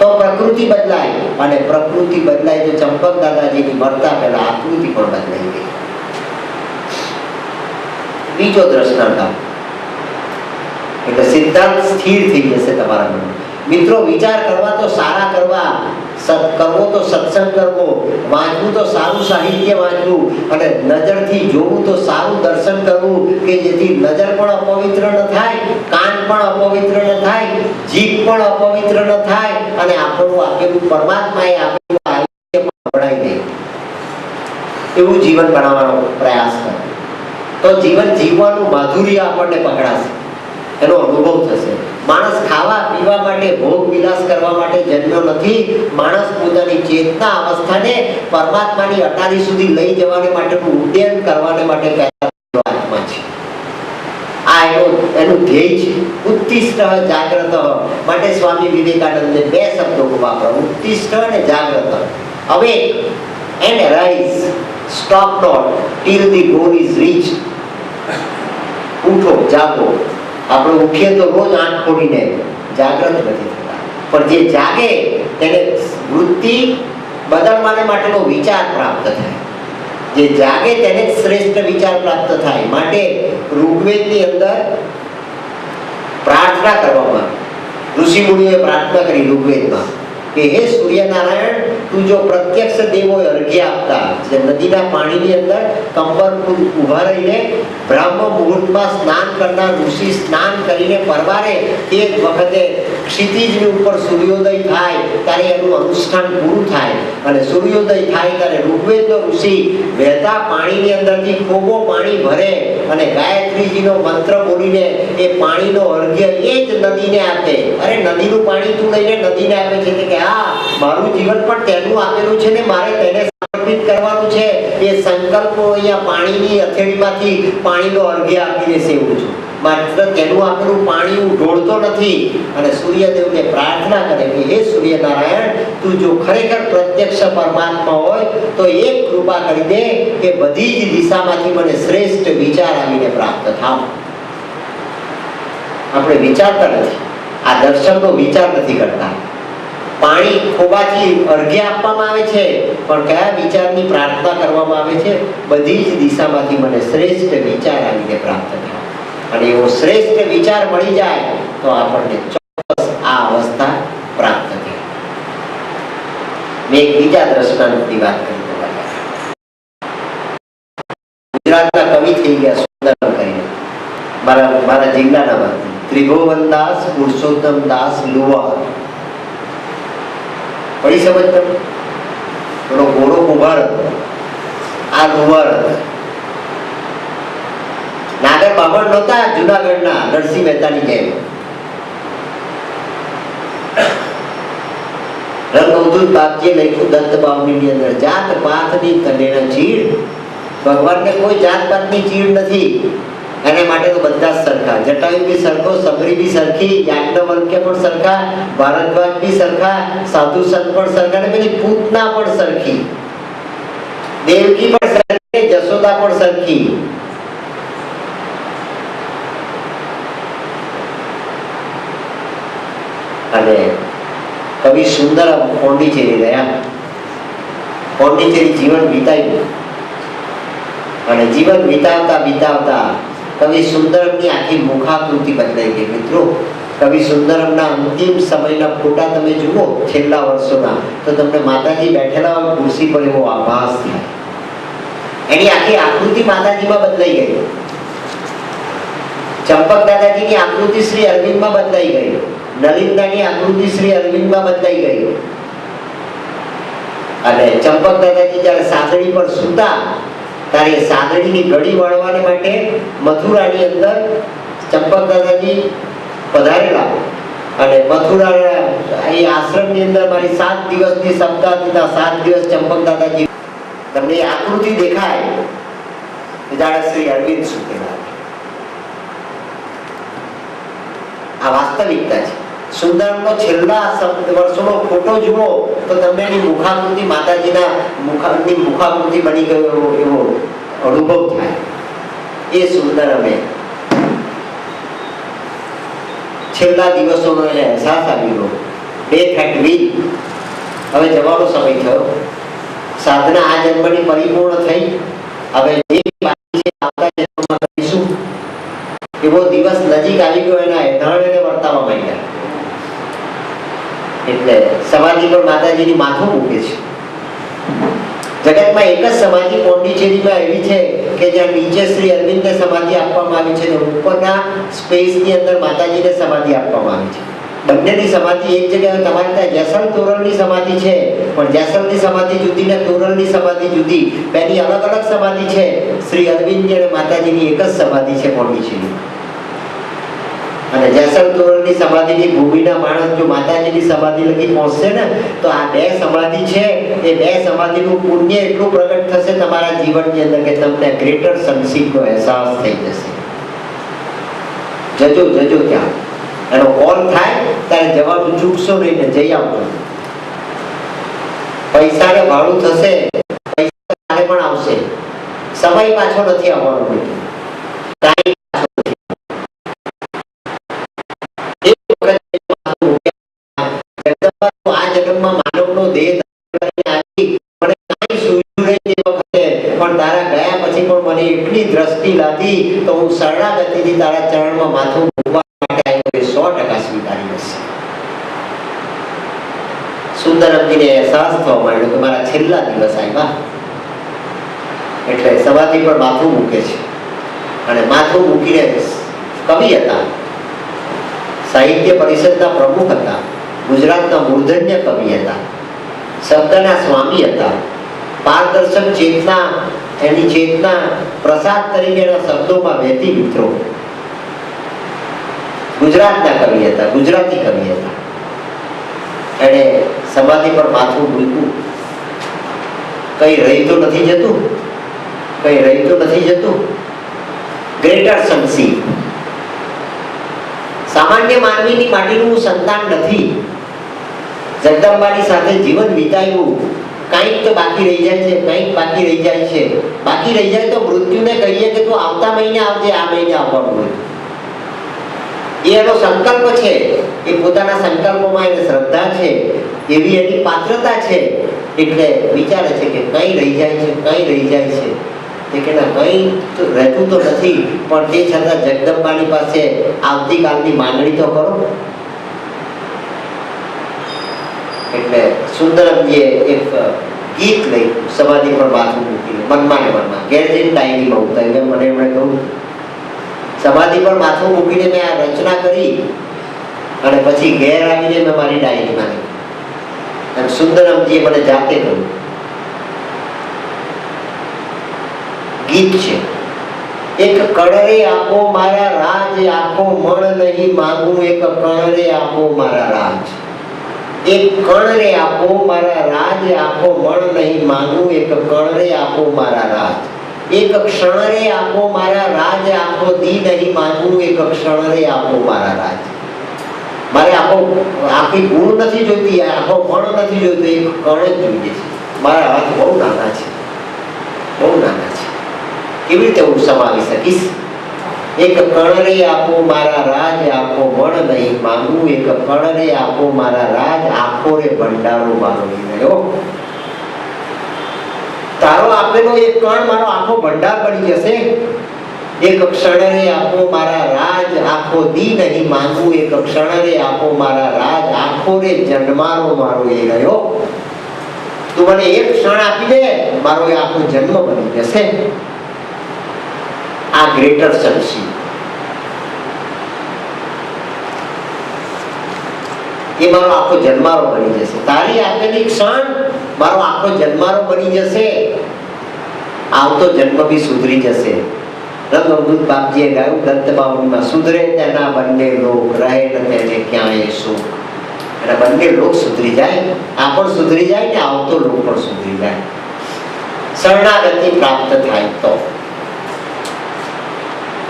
તો પ્રકૃતિ બદલાય, અને પ્રકૃતિ બદલાય તો ચંપક દાદાજીની મરતા પહેલા આકૃતિ પણ બદલાઈ ગઈ. બીજો દ્રષ્ટાંત એટલે સિદ્ધાંત સ્થિર થઈ જશે તમારા મનમાં. મિત્રો, વિચાર કરવા તો સારા કરવા, કરવો તો સત્સંગ કરવો, વાંચવું તો સારું સાહિત્ય વાંચવું, અને નજરથી જોવું તો સારું દર્શન કરવું, કે જેથી નજર પણ અપવિત્ર ન થાય, કાન પણ અપવિત્ર ન થાય, જીભ પણ અપવિત્ર ન થાય, અને આપણું આપેલું પરમાત્માએ આપેલું આયુષ્ય પણ વળાઈ દે એવું જીવન બનાવવાનો પ્રયાસ કરો. તો જીવન જીવવાનું માધુર્ય આપણને પકડાશે, એનો અનુભવ થશે. માણસ ખાવા પીવા માટે, ભોગ વિલાસ કરવા માટે જન્મ્યો નથી. માણસ પોતાની ચેતના અવસ્થાને પરમાત્માની અટારી સુધી લઈ જવાને માટેનું ઉડ્ડયન કરવાને માટે આત્મા છે. આ એનું ધ્યેય છે. ઉત્તિષ્ઠ જાગ્રત માટે સ્વામી વિવેકાનંદે બે શબ્દો વાપર્યા, ઉત્તિષ્ઠ અને જાગ્રત. Awake and arise, stop not till the goal is reached. ઉઠો, જાગો. આપણે ઉઠીએ તો રોજ આંખ ખોલીને જાગૃત નથી થતા, પણ જે જાગે તેને વૃત્તિ બદલવાને માટેનો વિચાર પ્રાપ્ત થાય. જે જાગે તેને શ્રેષ્ઠ વિચાર પ્રાપ્ત થાય. માટે ઋગ્વેદની અંદર પ્રાર્થના કરવામાં, ઋષિ મુનિઓએ પ્રાર્થના કરી ઋગ્વેદમાં કે હે સૂર્યનારાયણ, તું જો પ્રત્યક્ષ દેવો અર્ઘ્ય આપતા, જે નદીના પાણીની અંદર કંબર ઉભા રહીને બ્રહ્મ મુહૂર્તમાં સ્નાન કરનાર ઋષિ સ્નાન કરીને પરવારે, તે જ વખતે ક્ષિતિજની ઉપર સૂર્યોદય થાય ત્યારે એનું અનુષ્ઠાન પૂરું થાય. અને સૂર્યોદય થાય ત્યારે ઋગ્વેદનો ઋષિ વહેતા પાણીની અંદરથી ખોબો પાણી ભરે અને ગાયત્રીજીનો મંત્ર બોલીને એ પાણીનો અર્ઘ્ય એ જ નદીને આપે. અરે, નદીનું પાણી તું લઈને નદીને આપે છે કે હા, મારું જીવન પણ તેનું આપેલું છે ને મારે તેને સમર્પિત કરવાનું છે. એ સંકલ્પો અહીંયા પાણીની અથેળીમાંથી પાણીનો અર્ઘ્ય આપી દેશે એવું છું. માત્ર તેનું આપેલું પાણી હું ઢોળતો નથી. અને સૂર્યદેવને પ્રાર્થના કરે કે હે સૂર્યનારાયણ, તું જો ખરેખર પ્રત્યક્ષ પરમાત્મા હોય તો એક કૃપા કરી દે કે બધી જ દિશામાંથી મને શ્રેષ્ઠ વિચાર આવીને પ્રાપ્ત થાવ. આપણે વિચારતા નથી, આ દર્શનનો વિચાર નથી કરતા. પાણી ખોબાથી અર્ઘ્ય આપવામાં આવે છે, પણ કયા વિચારની પ્રાર્થના કરવામાં આવે છે? બધી જ દિશામાંથી મને શ્રેષ્ઠ વિચાર આવીને પ્રાપ્ત થાય. અને એવો શ્રેષ્ઠ વિચાર મળી જાય તો આપણને ચોક્કસ આ અવસ્થા પ્રાપ્ત થાય. મેં એક બીજા દ્રષ્ટાંતની વાત કરી. ગુજરાતના કવિ થઈ ગયા સુંદરમ કરીને, મારા જિલ્લાના ત્રિભુવનદાસ પુરુષોત્તમદાસ લુવા. પડી સમજ તમે? થોડો ઘોડો કુંભાર હતો, આ લુવાર હતો. નાગર બામણ નહોતા જુનાગઢના નરસિંહ મહેતાની જેમ. રંગઅવધૂત બાપજીએ લખ્યું દત્ત બાવળીની અંદર, જાત પાતની તનેના ચીડ. ભગવાનને કોઈ જાત પાતની ચીડ નથી. એના માટે તો બધા જ સરખા. જટાયુ બી સરખો, સબરી બી સરખી, યાજ્ઞવલ્ક્ય પણ સરખા, ભારદ્વાજ બી સરખા, સાધુ સંત પણ સરખા, ને પેલી પૂતના પણ સરખી, દેવકી પણ સરખી, જશોદા પણ સરખી. અને કવિ સુંદર પોંડિચેરી રહ્યા. પોંડિચેરી જીવન વિતાવ્યું. અને જીવન વિતાવતા કવિ સુંદરમની આખી મુખાકૃતિ બદલાઈ ગઈ. મિત્રો, કવિ સુંદરમના અંતિમ સમયના ફોટા તમે જુઓ છેલ્લા વર્ષોના, તો તમને માતાજી બેઠેલા હોય ખુરશી પર એવો આભાસ થાય. એની આખી આકૃતિ માતાજીમાં બદલાઈ ગઈ. ચંપક દાદાજીની આકૃતિ શ્રી અરવિંદમાં બદલાઈ ગઈ. નલિનદાની આકૃતિ શ્રી અરવિંદમાં બદલાઈ ગઈ. અને ચંપક દાદાજી જ્યારે સાદડી પર સૂતા ત્યારે સાદડીની ઘડી વાળવાને માટે મથુરાની અંદર ચંપક દાદાજી પધારેલા. અને મથુરા એ આશ્રમની અંદર મારી 7 દિવસની સપ્તાહ દીધા. 7 દિવસ ચંપક દાદાજી, તમને આકૃતિ દેખાય જાણે શ્રી અરવિંદ સુતેલા. આ વાસ્તવિકતા છે. સુંદરમનો છેલ્લા વર્ષોનો ફોટો જુઓ તો તમને એની મુખાકૃતિ, માતાજીના મુખાકૃતિ બની ગયો એવો અનુભવ થાય. એ સુંદરમે છેલ્લા દિવસોનો એને અહેસાસ આવ્યો. ડેથ હેડ બીન, હવે જવાનો સમય થયો. સાધના આ જન્મની પરિપૂર્ણ થઈ. હવે જે બાકી છે આવતા જન્મમાં કરીશું એવો દિવસ નજીક આવી ગયો. એના એધાણ એને વર્તાવા માંડ્યા. એટલે સમાધિ પર માતાજીની માથું મૂકે છે. જગતમાં એક જ સમાધિ પોંડિચેરીમાં એવી છે કે જ્યાં નીચે શ્રી અરવિંદને સમાધિ આપવામાં આવી છે અને ઉપરના સ્પેસની અંદર માતાજીને સમાધિ આપવામાં આવી છે. બંનેની સમાધિ એક જગ્યાએ. તમારે ત્યાં જેસલ તોરલની સમાધિ છે, પણ જેસલની સમાધિ જુદી ને તોરલની સમાધિ જુદી. બેની અલગ અલગ સમાધિ છે. શ્રી અરવિંદજી અને માતાજીની એક જ સમાધિ છે પોંડિચેરી. અને જેસલ તોરલની સમાધિની ભૂમિના માણસ જો માતાજીની સમાધિ લગી પહોંચશે ને તો આ બે સમાધિ છે એ બે સમાધિનું પુણ્ય એટલું પ્રગટ થશે તમારા જીવનની અંદર કે તમને ગ્રેટર સનસીટનો અહેસાસ થઈ જશે. જજો જજો ત્યાં એનો કોલ થાય ત્યારે જવાનું ચૂકશો નહીં ને જઈ આવજો. પૈસાને ભાડું થશે, પૈસા પણ આવશે. સમય પાછો નથી આવવાનો. ટાઈમ આ જન્મમાં માનવનો દેહ આવી મને કાંઈ સૂઝ્યું નહીં તે વખતે, પણ તારા ગયા પછી પણ મને એટલી દ્રષ્ટિ લાગી તો હું શરણાગતિથી તારા ચરણમાં માથું મૂકવા માટે આવ્યો. 100% સ્વીકારી લેશે. સુંદરમજીને અહેસાસ થવા માંડ્યો કે મારા છેલ્લા દિવસ આવ્યા. એટલે સમાધિ પર માથું મૂકે છે અને માથું મૂકીને કવિ હતા, સાહિત્ય પરિષદના પ્રમુખ હતા, ગુજરાતના મૂર્ધન્ય કવિ હતા, શબ્દના સ્વામી હતા. પારદર્શક ચેતના, એની ચેતના પ્રસાદ તરીકે એના શબ્દોમાં વહેતી. મિત્રો ગુજરાતના કવિ હતા, ગુજરાતી કવિ હતા. એને સમાધિ પર માથું મૂક્યું. કઈ રહી તો નથી જતું, કઈ રહી તો નથી જતું. ગ્રેટર સનસી. સામાન્ય માનવીની માટીનું સંતાન નથી. જગદંબાની સાથે જીવન વિતાવ્યું. કંઈક તો બાકી રહી જાય છે, કંઈક બાકી રહી જાય છે. બાકી રહી જાય તો મૃત્યુને કહીએ કે તું આવતા મહિને આવજે, આ મહિને આવવાનું હોય. એનો સંકલ્પ છે. એ પોતાના સંકલ્પમાં એને શ્રદ્ધા છે, એવી એની પાત્રતા છે. એટલે વિચારે છે કે કઈ રહી જાય છે, કઈ રહી જાય છે. કે ના કઈ તો રહેતું તો નથી, પણ તે છતાં જગદંબાની પાસે આવતીકાલની માંગણી તો કરો. એટલે સુંદરમજીએ એક ગીત લઈ સમાધિ પર માથું મૂકીને મનમાં ને મનમાં ઘેર જઈને ડાયરીમાં ઉતાર્યું. મને એમણે કહ્યું સમાધિ પર માથું મૂકીને મેં આ રચના કરી અને પછી ઘેર આવીને મેં મારી ડાયરીમાં લખી. અને સુંદરમજીએ મને જાતે કહ્યું, ગીત છે, એક કણરે આપો મારા રાજ, આખો મણ નહીં માંગું, એક કણરે આપો મારા રાજ. એક કણરે આપો મારા રાજ, આખો મણ નહીં માંગું, એક કણરે આપો મારા રાજ. એક ક્ષણરે આપો મારા રાજ, આખો દી નહીં માંગું, એક ક્ષણરે આપો મારા રાજ. મારે આખી ગુણ નથી જોઈતી, આખો મણ નથી જોઈતો, એક કણ જ જોઈએ છે. મારા હાથ બહુ નાના છે, બહુ નાના છે. કેવી રીતે હું સમાવી શકીશ? એક કણરે આપો મારા રાજ, આખો મણ નહીં માંગું, એક કણરે આપો મારા રાજ, આખો રે ભંડારો મારો રહ્યો. તારો આપેલો એક કણ મારો આખો ભંડાર બની જશે. એક ક્ષણરે આપો મારા રાજ, આખો દી નહીં માંગું, એક ક્ષણરે આપો મારા રાજ, આખો રે જન્મારો મારો એ રહ્યો. તું મને એક ક્ષણ આપી દે, મારો એ આખો જન્મ બની જશે. આ ગ્રેટર સનસી. એ મારો આખો જન્મારો બની જશે. તારી આપેલી ક્ષણ મારો આખો જન્મારો બની જશે. આવતો જન્મ બી સુધરી જશે. રંગ અમૃત બાપજીએ ગાયું દત્ત બાવનમાં, સુધરે તેના બંને લોક, રહે ન તેને ક્યાંય સુખ. એના બંને લોક સુધરી જાય, આ પણ સુધરી જાય ને આવતો લોક પણ સુધરી જાય. શરણાગતિ પ્રાપ્ત થાય તો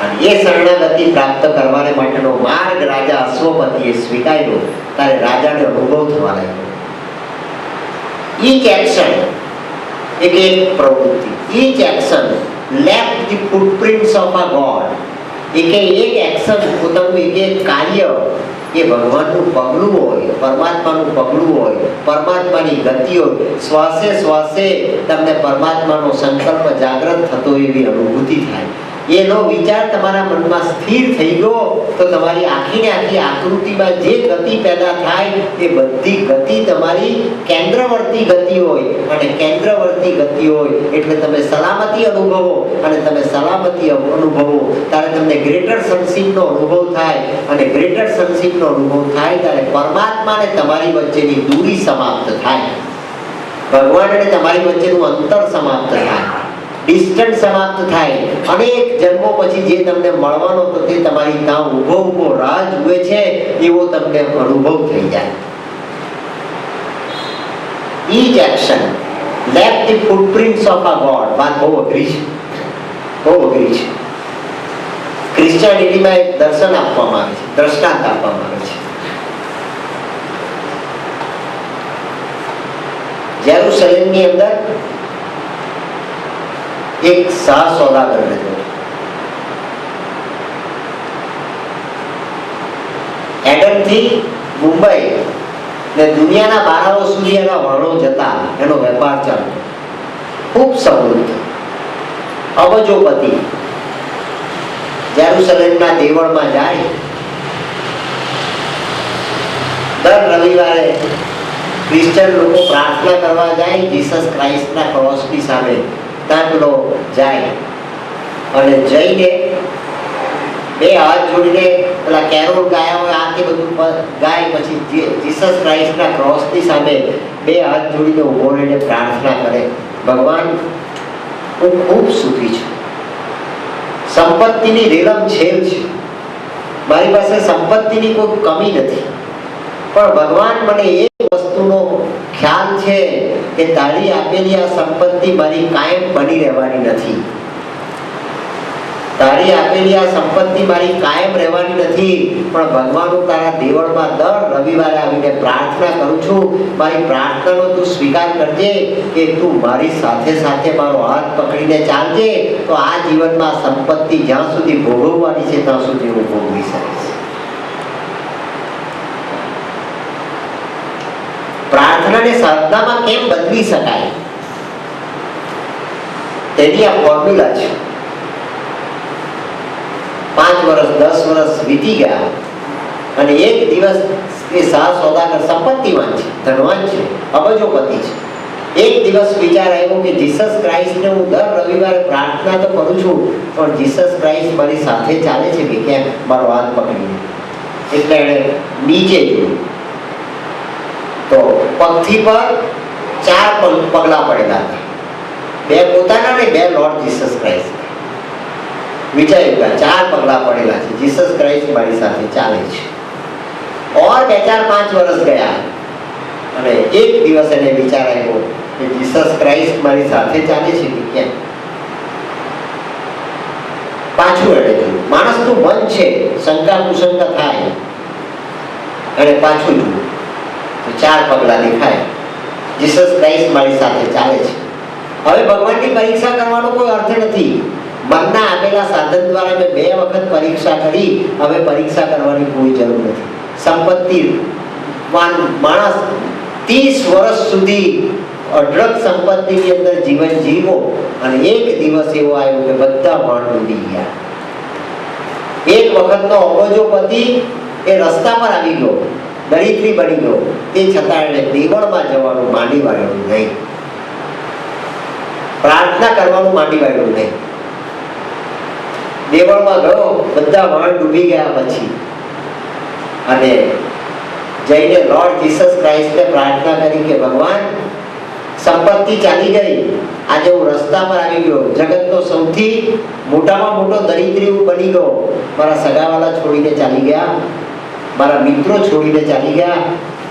અને એ શરણાગતિ પ્રાપ્ત કરવાને માટેનો માર્ગ રાજા અશ્વપતિએ સ્વીકાર્યો. ત્યારે રાજાને અનુભવ થવા લાગ્યો. Each action, એક પ્રવૃત્તિ, each action left the footprints of a God. એક એક્શન, પોતાનું એક કાર્ય એ ભગવાનનું પગલું હોય, પરમાત્માનું પગલું હોય, પરમાત્માની ગતિ હોય. શ્વાસે શ્વાસે તમને પરમાત્માનો સંકલ્પ જાગૃત થતો એવી અનુભૂતિ થાય. એનો વિચાર તમારા મનમાં સ્થિર થઈ ગયો તો તમારી આખીને આખી આકૃતિમાં જે ગતિ પેદા થાય એ બધી ગતિ તમારી કેન્દ્રવર્તી ગતિ હોય. અને કેન્દ્રવર્તી ગતિ હોય એટલે તમે સલામતી અનુભવો, અને તમે સલામતી અનુભવો ત્યારે તમને ગ્રેટર સનશીપનો અનુભવ થાય. અને ગ્રેટર સનશીપનો અનુભવ થાય ત્યારે પરમાત્મા અને તમારી વચ્ચેની દૂરી સમાપ્ત થાય, ભગવાન અને તમારી વચ્ચેનું અંતર સમાપ્ત થાય, ડિસ્ટન્સ સમાપ્ત થાય. અનેક જન્મો પછી જે તમને મળવાનો તો તે તમારી ત્યાં ઊભો રાહ જુએ છે એવો તમને અનુભવ થઈ જાય. Each action left the footprints of a God. વાત બહુ અઘરી છે, બહુ અઘરી છે. ક્રિશ્ચિયાનિટીમાં એક દર્શન આપવામાં આવે છે, દ્રષ્ટાંત આપવામાં આવે છે. જેરુસલેમની અંદર એક શાહ સોદાગર રહેતો. એડનથી મુંબઈ ને દુનિયાના બારાઓ સુધી એના વળો જતા એનો વેપાર ચાલતો. ખૂબ સમૃદ્ધ, અબજોપતિ. જેરુસલેમના દેવળમાં જાય, દર રવિવારે ક્રિશ્ચન લોકો પ્રાર્થના કરવા જાય જીસસ ક્રાઇસ્ટના ક્રોસની સામે. ત્યાં પેલો જાય અને જઈને બે હાથ જોડીને પેલા કેરોલ ગાયા હોય આ તે બધું ગાય, પછી જીસસ ક્રાઇસ્ટના ક્રોસની સામે બે હાથ જોડીને ઊભો રહીને પ્રાર્થના કરે, ભગવાન હું ખૂબ સુખી છું, સંપત્તિની રેલમછેલ છે, મારી પાસે સંપત્તિની કોઈ કમી નથી, પણ ભગવાન મને એક વસ્તુનો ખ્યાલ છે કે તારી આપેલી આ સંપત્તિ મારી કાયમ બની રહેવાની નથી. તારી આપેલી આ સંપત્તિ મારી કાયમ રહેવાની નથી, પણ ભગવાન હું તારા દેવળમાં દર રવિવારે આવીને પ્રાર્થના કરું છું. મારી પ્રાર્થનાનો તું સ્વીકાર કરજે કે તું મારી સાથે સાથે મારો હાથ પકડીને ચાલજે, તો આ જીવનમાં સંપત્તિ જ્યાં સુધી ભોગવવાની છે ત્યાં સુધી હું ભોગવી શકીશ. પ્રાર્થનાને સાધનામાં કેમ બદલી શકાય તેની આ ફોર્મ્યુલા છે. 5 વર્ષ 10 વર્ષ વીતી ગયા અને એક દિવસ એ શાહ સોદાગર સંપત્તિવાન છે, ધનવાન છે, અબજોપતિ છે. એક દિવસ વિચાર આવ્યો કે જીસસ ક્રાઇસ્ટને હું દર રવિવારે પ્રાર્થના તો કરું છું, પણ જીસસ ક્રાઇસ્ટ મારી સાથે ચાલે છે કે કેમ મારો હાથ પકડીને. એટલે એણે નીચે જોયું તો પગથી પર 4 પગલા પડેલા હતા, 2 પોતાના ને 2 લોર્ડ જીસસ ક્રાઇસ્ટ. વિચાર્યું કે 4 પગલા પડેલા છે, જીસસ ક્રાઇસ્ટ મારી સાથે ચાલે છે. ઓર 2 4 5 વર્ષ ગયા અને એક દિવસ એને વિચાર આવ્યો કે જીસસ ક્રાઇસ્ટ મારી સાથે ચાલે છે કે કેમ. પાછું એને જોયું, માણસનું મન છે, શંકા કુશંકા થાય, અને પાછું જોયું તો 4 પગલા દેખાય, જીસસ ક્રાઇસ્ટ મારી સાથે ચાલે છે. હવે ભગવાનની પરીક્ષા કરવાનો કોઈ અર્થ નથી. મનના આપેલા સાધન દ્વારા મેં 2 વખત પરીક્ષા કરી, હવે પરીક્ષા કરવાની કોઈ જરૂર નથી. સંપત્તિ માણસ 30 વર્ષ સુધી અઢળક સંપત્તિની અંદર જીવન જીવો અને એક દિવસ એવો આવ્યો કે બધા વાણ ડૂબી ગયા. એક વખતનો અબજોપતિ એ રસ્તા પર આવી ગયો, દરિદ્રી બની ગયો, તે છતાં એને દેવળમાં જવાનું માંડી વાળ્યું નહીં, પ્રાર્થના કરવાનું માંડી વાળ્યું નહીં. દેવળમાં ગયો, બધા વાણ ડૂબી ગયા પછી અને જઈને લોર્ડ જીસસ ક્રાઇસ્ટને પ્રાર્થના કરી કે ભગવાન સંપત્તિ ચાલી ગઈ, આજે હું રસ્તા પર આવી ગયો, જગતનો સૌથી મોટામાં મોટો દરિદ્રી હું બની ગયો, મારા સગાવાલા છોડીને ચાલી ગયા, મારા મિત્રો છોડીને ચાલી ગયા,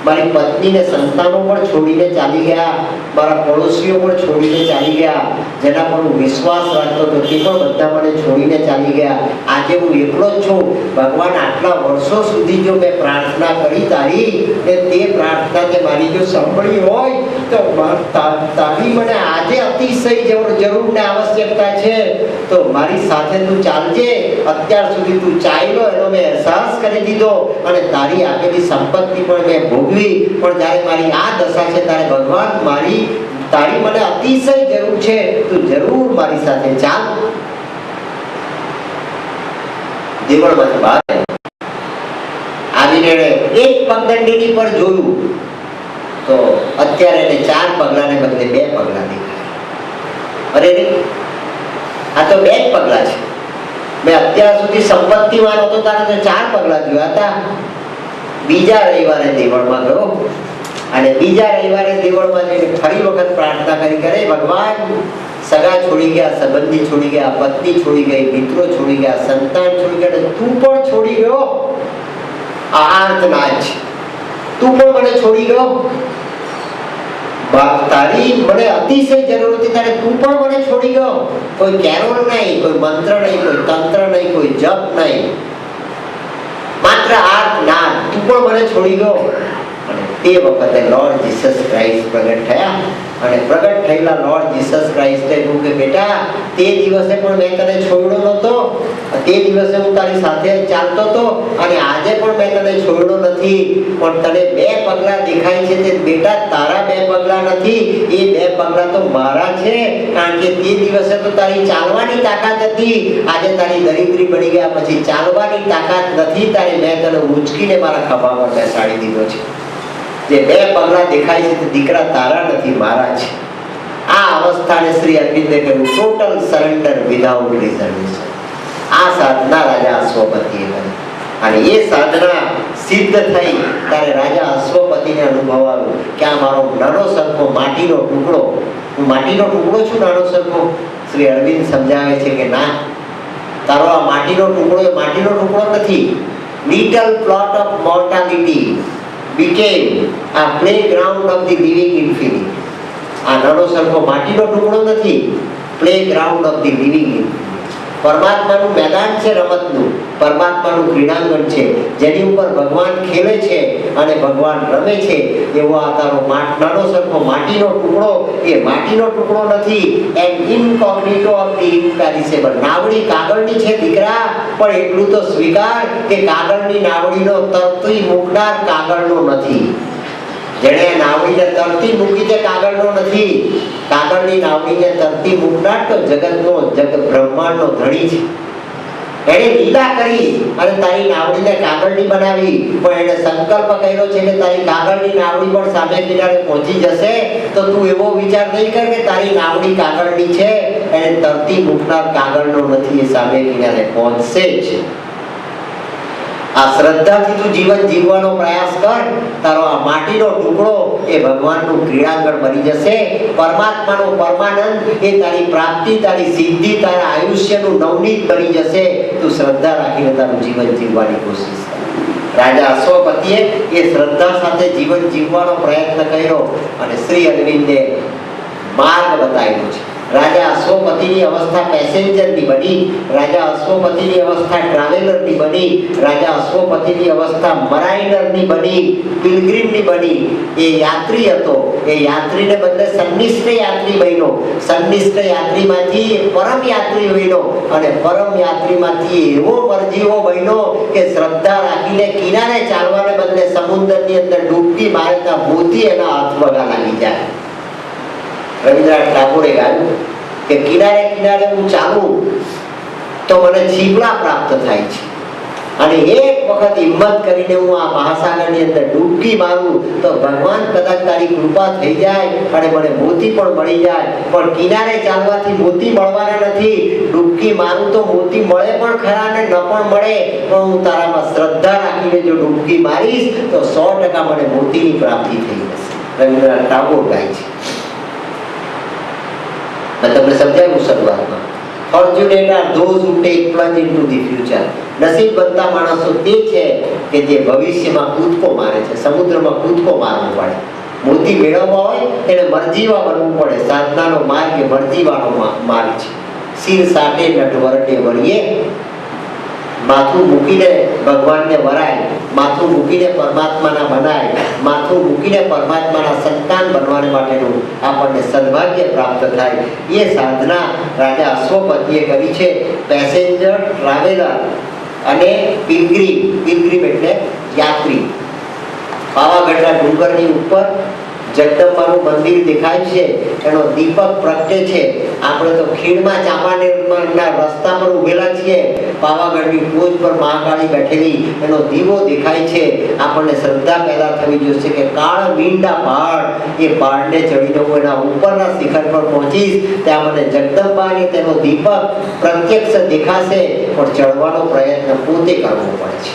મારી પત્ની ને સંતાનો પણ છોડીને ચાલી ગયા, મારા પડોશીઓ પણ છોડીને ચાલી ગયા, જેના પર હું વિશ્વાસ રાખતો હતો તે પણ બધા મને છોડીને ચાલી ગયા. આજે હું એકલો જ છું. ભગવાન, આટલા વર્ષો સુધી જો મેં પ્રાર્થના કરી તારી ને તે પ્રાર્થના તે મારી જો સાંભળી હોય તો તારી મને આજે અતિશય જરૂર ને આવશ્યકતા છે. તો મારી સાથે તું ચાલજે. અત્યાર સુધી તું ચાલ્યો એનો મેં અહેસાસ કરી દીધો અને તારી આપેલી સંપત્તિ પણ મેં ભોગવી. પણ જ્યારે મારી આ દશા છે ત્યારે ભગવાન, તારી મને અતિશય જરૂર છે. તું જરૂર મારી સાથે ચાલ. દેવળમાંથી બહાર આવીને એક પગદંડીની પર જોયું તો અત્યારે એને 4 પગલાને બદલે 2 પગલા દેખાય. અરે રે, આ તો 2 જ પગલા છે. મેં અત્યાર સુધી સંપત્તિવાન હતો તારે તો 4 પગલા જોયા હતા. બીજા રવિવારે દેવળમાં ગયો અને બીજા રવિવારે દેવળમાં જઈને ફરી વખત પ્રાર્થના કરી કરે, ભગવાન, સગા છોડી ગયા, સંબંધી છોડી ગયા, પત્ની છોડી ગઈ, મિત્રો છોડી ગયા, સંતાન છોડી ગયા, તું પણ છોડી ગયો. આર્તનાદ, તું પણ મને છોડી ગયો. તારી મને અતિશય જરૂર હતી ત્યારે તું પણ મને છોડી ગયો. કોઈ કેરોલ નહીં, કોઈ મંત્ર નહીં, કોઈ તંત્ર નહીં, કોઈ જપ નહીં, માત્ર આર્તનાદ. તું પણ મને છોડી ગયો. અને તે વખતે લોર્ડ જીસસ ક્રાઇસ્ટ પ્રગટ થયા અને પ્રગટ થયેલા લોર્ડ જીસસ ક્રાઇસ્ટે કહ્યું કે બેટા, તે દિવસે પણ મેં તને છોડ્યો નહોતો, તે દિવસે હું તારી સાથે ચાલતો હતો અને આજે પણ મેં તને છોડ્યો નથી. પણ તને 2 પગલા દેખાય છે તે બેટા તારા 2 પગલા નથી, એ 2 પગલા તો મારા છે. કારણ કે તે દિવસે તો તારી ચાલવાની તાકાત હતી, આજે તારી દરિદ્રી બની ગયા પછી ચાલવાની તાકાત નથી, તારે મેં તને ઉંચકીને મારા ખભા પર બેસાડી દીધો છે. જે 2 પગલા દેખાય છે તે દીકરા તારા નથી, મારા છે. આ અવસ્થાને શ્રી અરવિંદે કહ્યું ટોટલ સરેન્ડર વિધાઉટ રિઝર્વેશન. આ સાધના રાજા અશ્વપતિએ કરી અને એ સાધના સિદ્ધ થઈ ત્યારે રાજા અશ્વપતિને અનુભવાયું કે આ મારો નાનો સરખો માટીનો ટુકડો, હું માટીનો ટુકડો છું, નાનો સરખો. શ્રી અરવિંદ સમજાવે છે કે ના, તારો આ માટીનો ટુકડો એ માટીનો ટુકડો નથી. little plot of mortality became a playground of the living infinity. આ નાનો સરખો માટીનો ટુકડો નથી, playground of the living infinity. પરમાત્માનું મેદાન છે, રમતનું પરમાત્માનું ક્રીડાંગણ છે, જેની ઉપર ભગવાન ખેલે છે અને ભગવાન રમે છે. એવો આ તારો નાનો સરખો માટીનો ટુકડો એ માટીનો ટુકડો નથી. And incognito of the imperishable. નાવડી કાગળની છે દીકરા, પણ એટલું તો સ્વીકાર કે કાગળની નાવડીનો તરતી મૂકનાર કાગળનો નથી. જેણે નાવડીને તરતી મૂકી છે કાગળનો નથી. કાગળની નાવડીને તરતી મૂકનાર તો જગતનો બ્રહ્માંડનો ધણી છે. એણે લીલા કરી અને તારી નાવડીને કાગળની બનાવી, પણ એણે સંકલ્પ કર્યો છે કે તારી કાગળની નાવડી પણ સામે કિનારે પહોંચી જશે. તો તું એવો વિચાર નહીં કર કે તારી નાવડી કાગળની છે, એને તરતી મૂકનાર કાગળનો નથી, એ સામે કિનારે પહોંચશે જ. આ શ્રદ્ધાથી તું જીવન જીવવાનો પ્રયાસ કર. તારો આ માટીનો ટુકડો એ ભગવાનનું ક્રીડાંગણ બની જશે. પરમાત્માનો પરમાનંદ એ તારી પ્રાપ્તિ, તારી સિદ્ધિ, તારા આયુષ્યનું નવનીત બની જશે. તું શ્રદ્ધા રાખીને તારું જીવન જીવવાની કોશિશ કર. રાજા અશ્વપતિએ એ શ્રદ્ધા સાથે જીવન જીવવાનો પ્રયત્ન કર્યો અને શ્રી અરવિંદે માર્ગ બતાવ્યો છે. રાજા અશ્વપતિની અવસ્થા પેસેન્જરની બની, રાજા અશ્વપતિની અવસ્થા ટ્રાવેલરની બની, રાજા અશ્વપતિની અવસ્થા મરાઇનરની બની, પિલગ્રીમની બની. એ યાત્રી હતો, એ યાત્રીને બદલે સંનિષ્ઠ યાત્રી બન્યો. સંનિષ્ઠ યાત્રીમાંથી પરમ યાત્રી બન્યો અને પરમ યાત્રીમાંથી એવો મરજીવો બન્યો કે શ્રદ્ધા રાખીને કિનારે ચાલવાને બદલે સમુદ્રની અંદર ડૂબકી મારતા મોતી એના હાથ વગા લાગી જાય. રવિન્દ્રનાથ ટાગોરે ગાયું કે કિનારે કિનારે હું ચાલું તો મને છીપડા પ્રાપ્ત થાય છે, અને એક વખત હિંમત કરીને હું આ મહાસાગરની અંદર ડૂબકી મારું તો ભગવાન કદાચ તારી કૃપા થઈ જાય અને મને મોતી પણ મળી જાય. પણ કિનારે ચાલવાથી મોતી મળવાના નથી. ડૂબકી મારું તો મોતી મળે પણ ખરા ને ન પણ મળે, પણ હું તારામાં શ્રદ્ધા રાખીને જો ડૂબકી મારીશ તો 100% મને મોતીની પ્રાપ્તિ થઈ જશે. રવિન્દ્રનાથ ટાગોર ગાય છે. મેં તમને સમજાવ્યું શરૂઆતમાં Fortunate are those who take plunge into the future. નસીબવંતા માણસો તે છે કે જે ભવિષ્યમાં કૂદકો મારે છે, સમુદ્રમાં કૂદકો મારવો પડે. મોતી મેળવવા હોય તેને મરજીવા બનવું પડે. સાધનાનો માર્ગ એ મરજીવાનો માર્ગ છે. શિર સાટે નટવરને વળીએ, માથું મૂકીને ભગવાનને વરાય, માથું મૂકીને પરમાત્માના બનાય, માથું મૂકીને પરમાત્માના સંતાન બનવા માટેનું આપણને સદભાગ્ય પ્રાપ્ત થાય. એ સાધના રાજા અશ્વપતિએ કરી છે. પેસેન્જર, ટ્રાવેલર અને પિલગ્રીમ. પિલગ્રીમ એટલે યાત્રી. પાવાગઢના ડુંગરની ઉપર જગદંબાનું મંદિર દેખાય છે, એનો દીપક પ્રગટે છે. આપણે તો ખીણમાં ચાંપાનેરના રસ્તા પર ઉભેલા છીએ. પાવાગઢની ટોચ પર મહાકાળી બેઠેલી, એનો દીવો દેખાય છે. આપણને શ્રદ્ધા પેદા થવી જોઈએ કે કાળ મીંડા પહાડ, એ પહાડને ચડીને હું એના ઉપરના શિખર પર પહોંચીશ, ત્યાં મને જગદંબા અને તેનો દીપક પ્રત્યક્ષ દેખાશે. પણ ચડવાનો પ્રયત્ન પોતે કરવો પડે છે,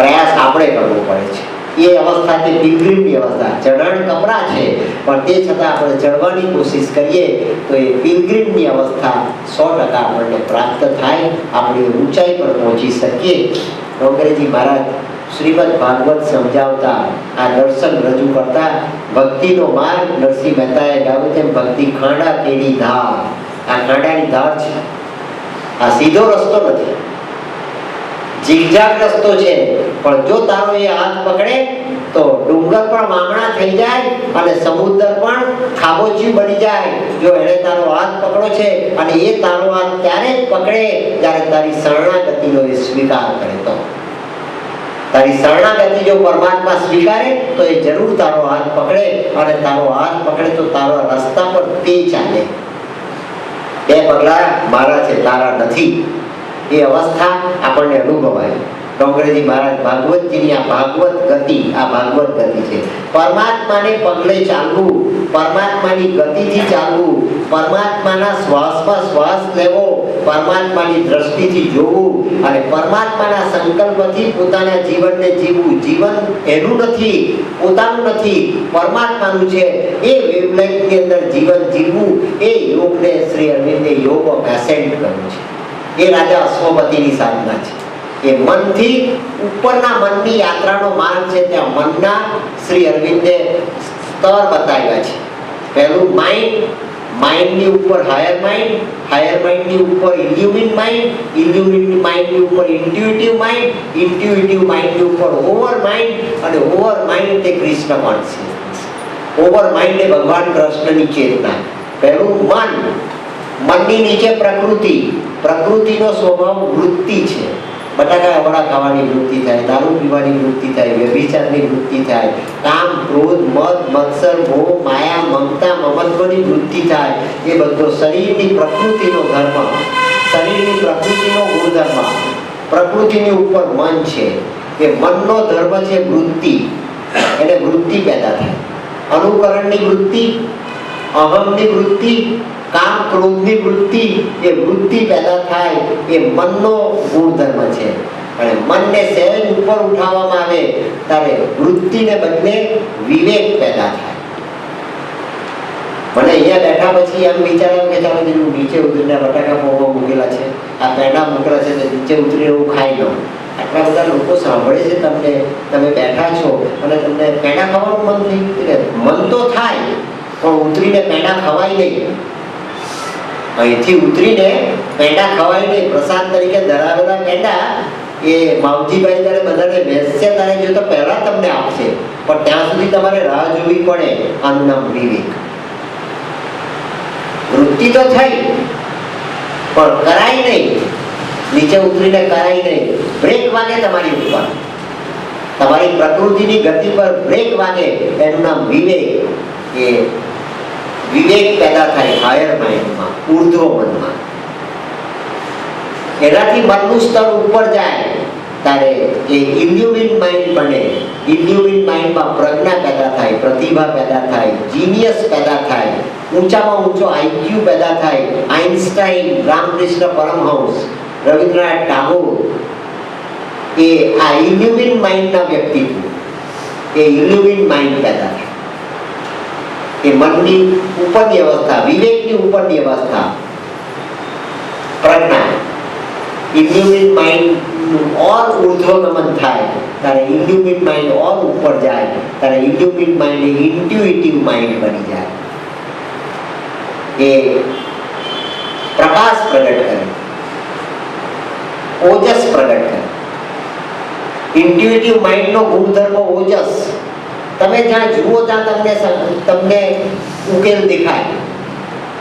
પ્રયાસ આપણે કરવો પડે છે. એ અવસ્થા છે પિલગ્રીમની અવસ્થા. ચઢાણ કપરા છે, પણ તે છતાં આપણે ચડવાની કોશિશ કરીએ તો એ પિલગ્રીમની અવસ્થા 100% આપણને પ્રાપ્ત થાય, આપણે ઊંચાઈ પર પહોંચી શકીએ. ડોંગરેજી મહારાજ શ્રીમદ ભાગવત સમજાવતા, આ દર્શન રજૂ કરતા, ભક્તિનો માર્ગ નરસિંહ મહેતાએ ગાયું તેમ ભક્તિ ખાંડા કેડી ધાર. આ ખાંડાની ધાર છે, આ સીધો રસ્તો નથી, ઝીગઝાગ રસ્તો છે. પણ જો તારો એ હાથ પકડે તો ડુંગર પણ વામણા થઈ જાય અને સમુદ્ર પણ ખાબોચિયું બની જાય. જો એને તારો હાથ પકડો છે, અને એ તારો હાથ ત્યારે જ પકડે જ્યારે તારી શરણાગતિનો એ સ્વીકાર કરે. તો તારી શરણાગતિ જો પરમાત્મા સ્વીકારે તો એ જરૂર તારો હાથ પકડે, અને તારો હાથ પકડે તો તારો રસ્તા પર તે ચાલે. 2 પગલા મારા છે, તારા નથી. એ અવસ્થા આપણને અનુભવાય. ડોંગરેજી મહારાજ ભાગવતજીની આ ભાગવત ગતિ, આ ભાગવત ગતિ છે. પરમાત્માને પગલે ચાલવું, પરમાત્માની ગતિથી ચાલવું, પરમાત્માના શ્વાસમાં શ્વાસ લેવો, પરમાત્માની દ્રષ્ટિથી જોવું, અને પરમાત્માના સંકલ્પથી પોતાના જીવનને જીવવું. જીવન એનું નથી, પોતાનું નથી, પરમાત્માનું છે. એ વેવલેન્થની અંદર જીવન જીવવું, એ યોગને શ્રી અરવિંદે યોગ ઓફ એસેન્ટ કર્યું છે. એ રાજા અશ્વપતિની સાધના છે. એ મનથી ઉપરના મનની યાત્રાનો માર્ગ છે. ત્યાં મનના શ્રી અરવિંદે સ્તર બતાવ્યા છે. પહેલું માઇન્ડ, માઇન્ડની ઉપર હાયર માઇન્ડ, હાયર માઇન્ડની ઉપર ઇલ્યુમિન માઇન્ડ, ઇલ્યુમિન માઇન્ડની ઉપર ઇન્ટ્યુઇટિવ માઇન્ડ, ઇન્ટ્યુઇટિવ માઇન્ડની ઉપર ઓવર માઇન્ડ, અને ઓવર માઇન્ડ તે કૃષ્ણ કોન્શિયસનેસ. ઓવર માઇન્ડ એ ભગવાન કૃષ્ણની ચેતના. પહેલું મન, મનની નીચે પ્રકૃતિ. પ્રકૃતિનો સ્વભાવ વૃત્તિ છે. બટાકા વડા ખાવાની વૃત્તિ થાય, દારૂ પીવાની વૃત્તિ થાય, વ્યભિચારની વૃત્તિ થાય, કામ, ક્રોધ, મદ, મત્સર, મોહ, માયા, મમતા, મમત્વની વૃત્તિ થાય. એ બધો શરીરની પ્રકૃતિનો ધર્મ, શરીરની પ્રકૃતિનો ગુણધર્મ. પ્રકૃતિની ઉપર મન છે. એ મનનો ધર્મ છે વૃત્તિ. એને વૃત્તિ પેદા થાય. અનુકરણની વૃત્તિ, અહમની વૃત્તિ, કામ, ક્રોધની વૃત્તિ, એ વૃત્તિ પેદા થાય. એ મનનો ગુણધર્મ છે. અને મનને સહેજ ઉપર ઉઠાવવામાં આવે ત્યારે વૃત્તિને બદલે વિવેક પેદા થાય. મને અહીંયા બેઠા પછી એમ વિચાર્યું કે ચાલો જેનું નીચે ઉતરીને બટાકા પૌવા મૂકેલા છે, આ પેંડા મૂકેલા છે, નીચે ઉતરીને હું ખાઈ લઉં. આટલા બધા લોકો સાંભળે છે તમને, તમે બેઠા છો અને તમને પેંડા ખાવાનું મન થઈ ગયું. મન તો થાય પણ ઉતરીને પેંડા ખવાય નહીં. અહીંથી ઉતરીને પેંડા ખવાય નહીં. પ્રસાદ તરીકે ધરાવેલા પેંડા એ માવજીભાઈ ત્યારે બધાને બેસશે ત્યારે જો તો પહેલા તમને આપશે, પણ ત્યાં સુધી તમારે રાહ જોવી પડે. આનું નામ વિવેક. વૃત્તિ તો થઈ પણ કરાય નહીં, નીચે ઉતરીને કરાય નહીં. બ્રેક વાગે તમારી ઉપર, તમારી પ્રકૃતિની ગતિ પર બ્રેક વાગે, એનું નામ વિવેક. એ વિવેક પેદા થાય હાયર માઇન્ડમાં, ઉર્ધ્વ મનમાં. એનાથી મનનું સ્તર ઉપર જાય ત્યારે એ ઇલ્યુમિન માઇન્ડ બને. ઇલ્યુમિન માઇન્ડમાં પ્રજ્ઞા પેદા થાય, પ્રતિભા પેદા થાય, જીનિયસ પેદા થાય, ઊંચામાં ઊંચો આઈક્યુ પેદા થાય. આઇન્સ્ટાઈન, રામકૃષ્ણ પરમહંસ, રવિન્દ્રનાથ ટાગોર, એ આ ઇલ્યુમિન માઇન્ડના વ્યક્તિત્વ, એ ઇલ્યુમિન માઇન્ડ પેદા થાય. એ મનની ઉપરની અવસ્થા, વિવેકની ઉપરની અવસ્થા. ઇલ્યુમિન માઇન્ડ ઓર ઉર્ધ્વગમન થાય, ત્યારે ઇલ્યુમિન માઇન્ડ ઓર ઉપર જાય, ત્યારે ઇલ્યુમિન માઇન્ડ એ ઇન્ટ્યુઇટિવ માઇન્ડ બની જાય. એ પ્રકાશ પ્રગટ કરે, ઓજસ પ્રગટ કરે. ઇન્ટ્યુઇટિવ માઇન્ડનો ગુણધર્મ ઓજસ. તમે જ્યાં જુઓ ત્યાં તમને ઉકેલ દેખાય.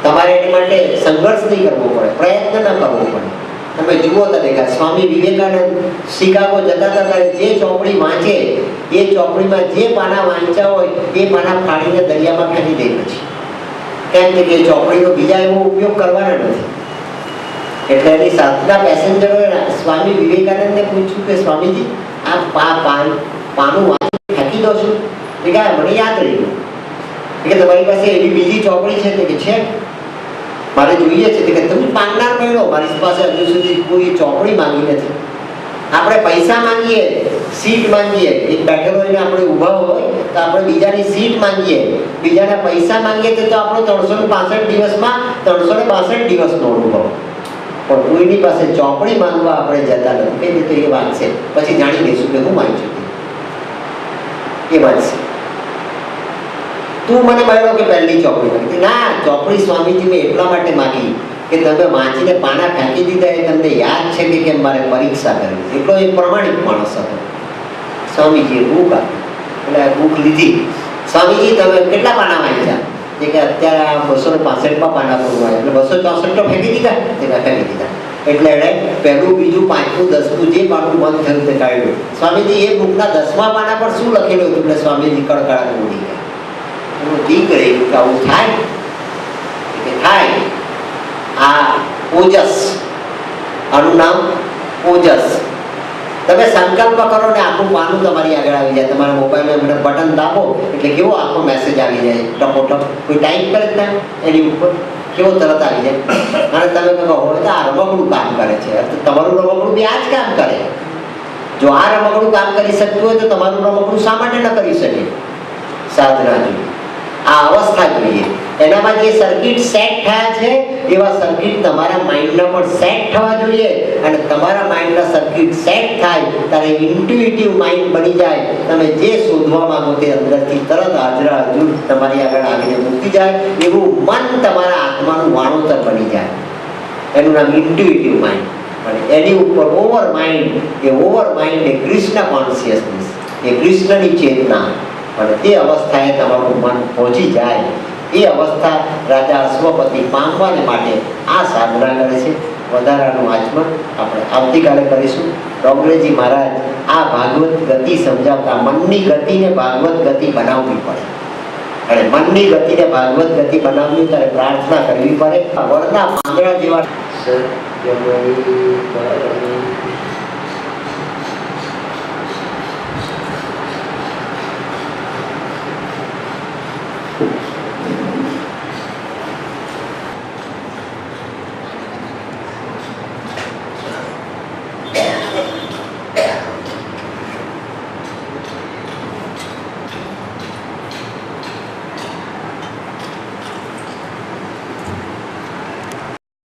તમારે એની માટે સંઘર્ષ નહીં કરવો પડે, પ્રયત્ન ન કરવો પડે. તમે જુઓ તો દેખાય. સ્વામી વિવેકાનંદ શિકાગો જતા હતા ત્યારે જે ચોપડી વાંચે એ ચોપડીમાં જે પાના વાંચ્યા હોય એ પાના ફાડીને દરિયામાં ફેંકી દે પછી. કેમ કે એ ચોપડીનો બીજા એવો ઉપયોગ કરવાના નથી. એટલે એની સાથના પેસેન્જરોએ સ્વામી વિવેકાનંદને પૂછ્યું કે સ્વામીજી આ પાનું વાંચી ફેંકી દો છો? એ કહે મને યાદ રહ્યું. કે તમારી પાસે એવી બીજી ચોપડી છે કે છે મારે જોઈએ છે કે તમે માંગનાર મેળવો. મારી પાસે હજુ સુધી કોઈ ચોપડી માંગી નથી. આપણે પૈસા માંગીએ, સીટ માંગીએ, એક બેઠેલો હોય ને આપણે ઊભા હોય તો આપણે બીજાની સીટ માંગીએ, બીજાના પૈસા માંગીએ તો આપણો 365 દિવસમાં 362 દિવસનો અનુભવ. પણ કોઈની પાસે ચોપડી માંગવા આપણે જતા નથી. તો એ વાત છે, પછી જાણી લઈશું કે હું માંગી છું એ વાંચશે. તું મને મળ્યો કે પહેલી ચોપડી માંગી? ના, ચોપડી સ્વામીજી મેં એટલા માટે માંગી કે તમે વાંચીને પાના ફેંકી દીધા એ તમને યાદ છે કે કેમ મારે પરીક્ષા કરવી. એટલો એક પ્રમાણિક માણસ હતો. સ્વામીજીએ બુક આપી, એટલે બુક લીધી. સ્વામીજી તમે કેટલા પાના વાંચ્યા? કે અત્યારે આ 265 પાના પૂરવા, એટલે 264 તો ફેંકી દીધા. તેના ફેંકી દીધા. એટલે એણે પહેલું, બીજું, પાંચમું, 10મું જે પાનું મન થયું તે કાઢ્યું. સ્વામીજી એ બુકના 10મા પાના પર શું લખેલું હતું? એટલે સ્વામીજી કડકડાટ ઉડી ગયા. દીકરી કે આવું થાય કે થાય. આ ઓજસ, આનું નામ ઓજસ. તમે સંકલ્પ કરો ને આખું પાનું તમારી આગળ આવી જાય. તમારા મોબાઈલમાં બટન દાબો એટલે કેવો આખો મેસેજ આવી જાય ટપોટપ. કોઈ ટાઈપ કરે ત્યાં એની ઉપર કેવો તરત આવી જાય. અને તમે કહો હોય તો આ રમકડું કામ કરે છે, તમારું રમકડું બી આ જ કામ કરે. જો આ રમકડું કામ કરી શકતું હોય તો તમારું રમકડું શા માટે ન કરી શકે? સાધના જોઈએ, આ અવસ્થા જોઈએ. એનામાં જે સર્કિટ સેટ થયા છે એવા સર્કિટ તમારા માઇન્ડના પણ સેટ થવા જોઈએ. અને તમારા માઇન્ડના સર્કિટ સેટ થાય ત્યારે ઇન્ટ્યુઇટિવ માઇન્ડ બની જાય. તમે જે શોધવા માંગો તે અંદરથી તરત હાજરા હજુર તમારી આગળ આવીને મૂકી જાય. એવું મન તમારા આત્માનું વાણોતર બની જાય. એનું નામ ઇન્ટ્યુઇટિવ માઇન્ડ. અને એની ઉપર ઓવર માઇન્ડ એ કૃષ્ણ કોન્શિયસનેસ, એ કૃષ્ણની ચેતના. અને તે અવસ્થાએ તમારું મન પહોંચી જાય. એ અવસ્થા રાજા અશ્વપતિ પામવાને માટે આ સાધના કરે છે. વધારાનું આચમન આપણે આવતીકાલે કરીશું. ડોંગરેજી મહારાજ આ ભાગવત ગતિ સમજાવતા મનની ગતિને ભાગવત ગતિ બનાવવી પડે. અને મનની ગતિને ભાગવત ગતિ બનાવવી ત્યારે પ્રાર્થના કરવી પડે. વરના પાંદડા જેવા